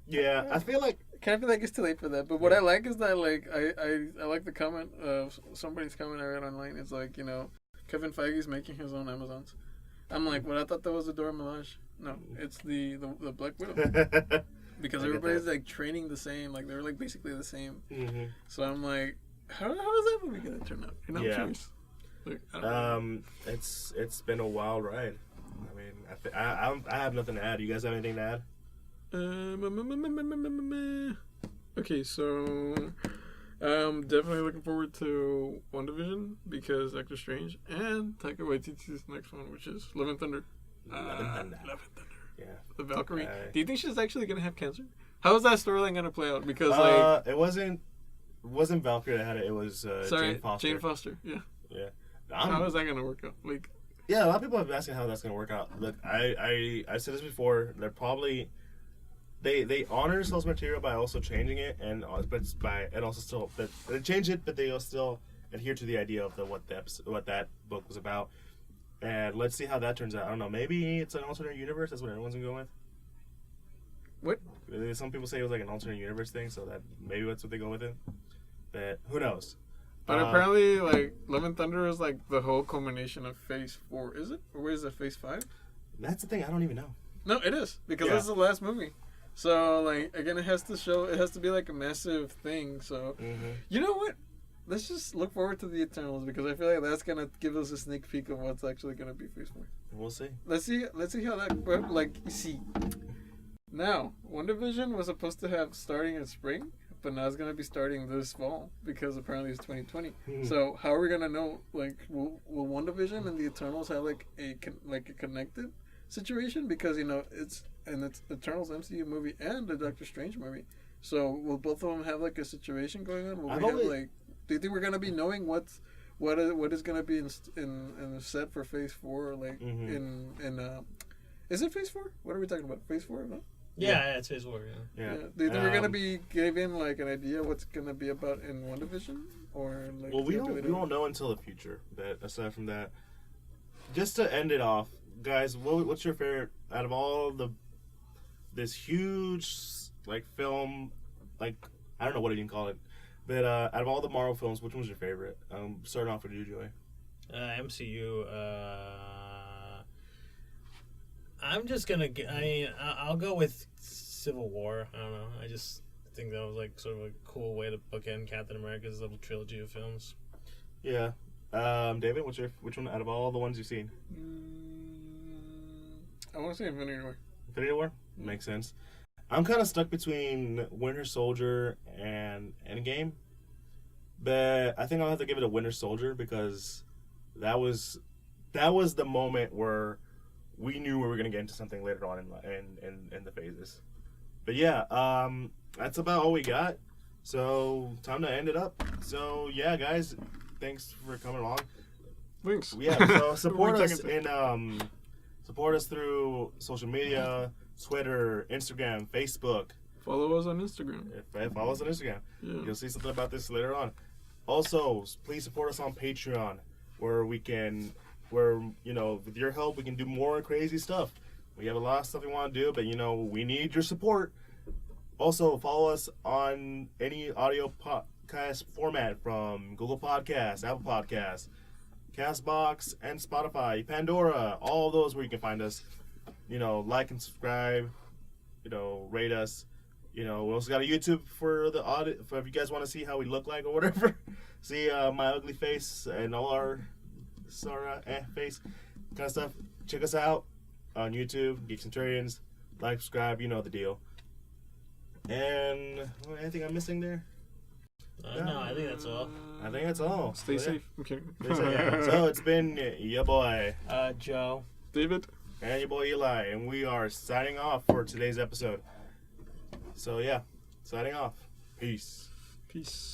Yeah, I feel like it's too late for that. But what I like is that I like the comment of somebody's comment I read online. It's like, Kevin Feige's making his own Amazons. I'm like, well, I thought that was the Dora Milaje. No, it's the Black Widow. Because everybody's like training the same, like they're like basically the same. Mm-hmm. So I'm like, how is that movie gonna turn out? I'm curious. Like, I don't know. It's been a wild ride. I mean, I have nothing to add. You guys have anything to add? Okay, so definitely looking forward to WandaVision because Doctor Strange and Taika Waititi's next one, which is Love and Thunder. Love and Thunder. Yeah. The Valkyrie. Do you think she's actually gonna have cancer? How is that storyline gonna play out? Because it wasn't Valkyrie that had it. It was Jane Foster. Jane Foster. Yeah. Yeah. How is that gonna work out? Like. Yeah, a lot of people have been asking how that's gonna work out. Look, I said this before. They're probably they honor source material by also changing it, and also still they change it, but they still adhere to the idea of what that book was about. And let's see how that turns out. I don't know. Maybe it's an alternate universe. That's what everyone's gonna go with. What? Some people say it was like an alternate universe thing, so that maybe that's what they go with it. But who knows? But apparently, like, Love and Thunder is like the whole culmination of Phase 4. Is it? Or is it Phase 5? That's the thing. I don't even know. No, it is because this is the last movie. So, like, again, it has to be like a massive thing. So, You know what? Let's just look forward to the Eternals because I feel like that's gonna give us a sneak peek of what's actually gonna be Phase 4. We'll see. Let's see how that see. Now, WandaVision was supposed to have starting in spring, but now it's gonna be starting this fall because apparently it's 2020. So how are we gonna know? Like, will WandaVision and the Eternals have like a connected situation because it's Eternals MCU movie and the Doctor Strange movie. So will both of them have like a situation going on? Will we have like? Do you think we're gonna be knowing what is gonna be in set for Phase 4? Like is it Phase 4? What are we talking about? Phase 4? No? Yeah, it's Phase 4. Yeah. Do you think we're gonna be given like an idea what's gonna be about in WandaVision, or like? Well, we won't know until the future. But aside from that, just to end it off, guys, what's your favorite out of all this huge like film? Like, I don't know what you can call it. But out of all the Marvel films, which one was your favorite? Starting off with you, Joey. MCU. I'm just gonna. I'll go with Civil War. I don't know. I just think that was like sort of a cool way to bookend Captain America's little trilogy of films. Yeah. David, which one out of all the ones you've seen? I want to say Infinity War. Infinity War? Makes sense. I'm kind of stuck between Winter Soldier and Endgame, but I think I'll have to give it a Winter Soldier because that was the moment where we knew we were gonna get into something later on in the phases. But yeah, that's about all we got. So time to end it up. So yeah, guys, thanks for coming along. Thanks. Yeah. So support us through social media. Twitter, Instagram, Facebook. Follow us on Instagram. Follow us on Instagram. Yeah. You'll see something about this later on. Also, please support us on Patreon, where with your help, we can do more crazy stuff. We have a lot of stuff we want to do, but we need your support. Also, follow us on any audio podcast format from Google Podcasts, Apple Podcasts, Castbox, and Spotify, Pandora. All those where you can find us. Like and subscribe, rate us. We also got a YouTube for the audit, if you guys want to see how we look like or whatever. see my ugly face and all our face kind of stuff, check us out on YouTube, Geek Centurions. Like, subscribe, you know the deal. And anything I'm missing there? No, I think that's all. I think that's all. Stay So, yeah. safe. I'm kidding. Stay safe. So it's been your boy, Joe. David. and your boy Eli, and we are signing off for today's episode. So yeah, signing off. Peace. Peace.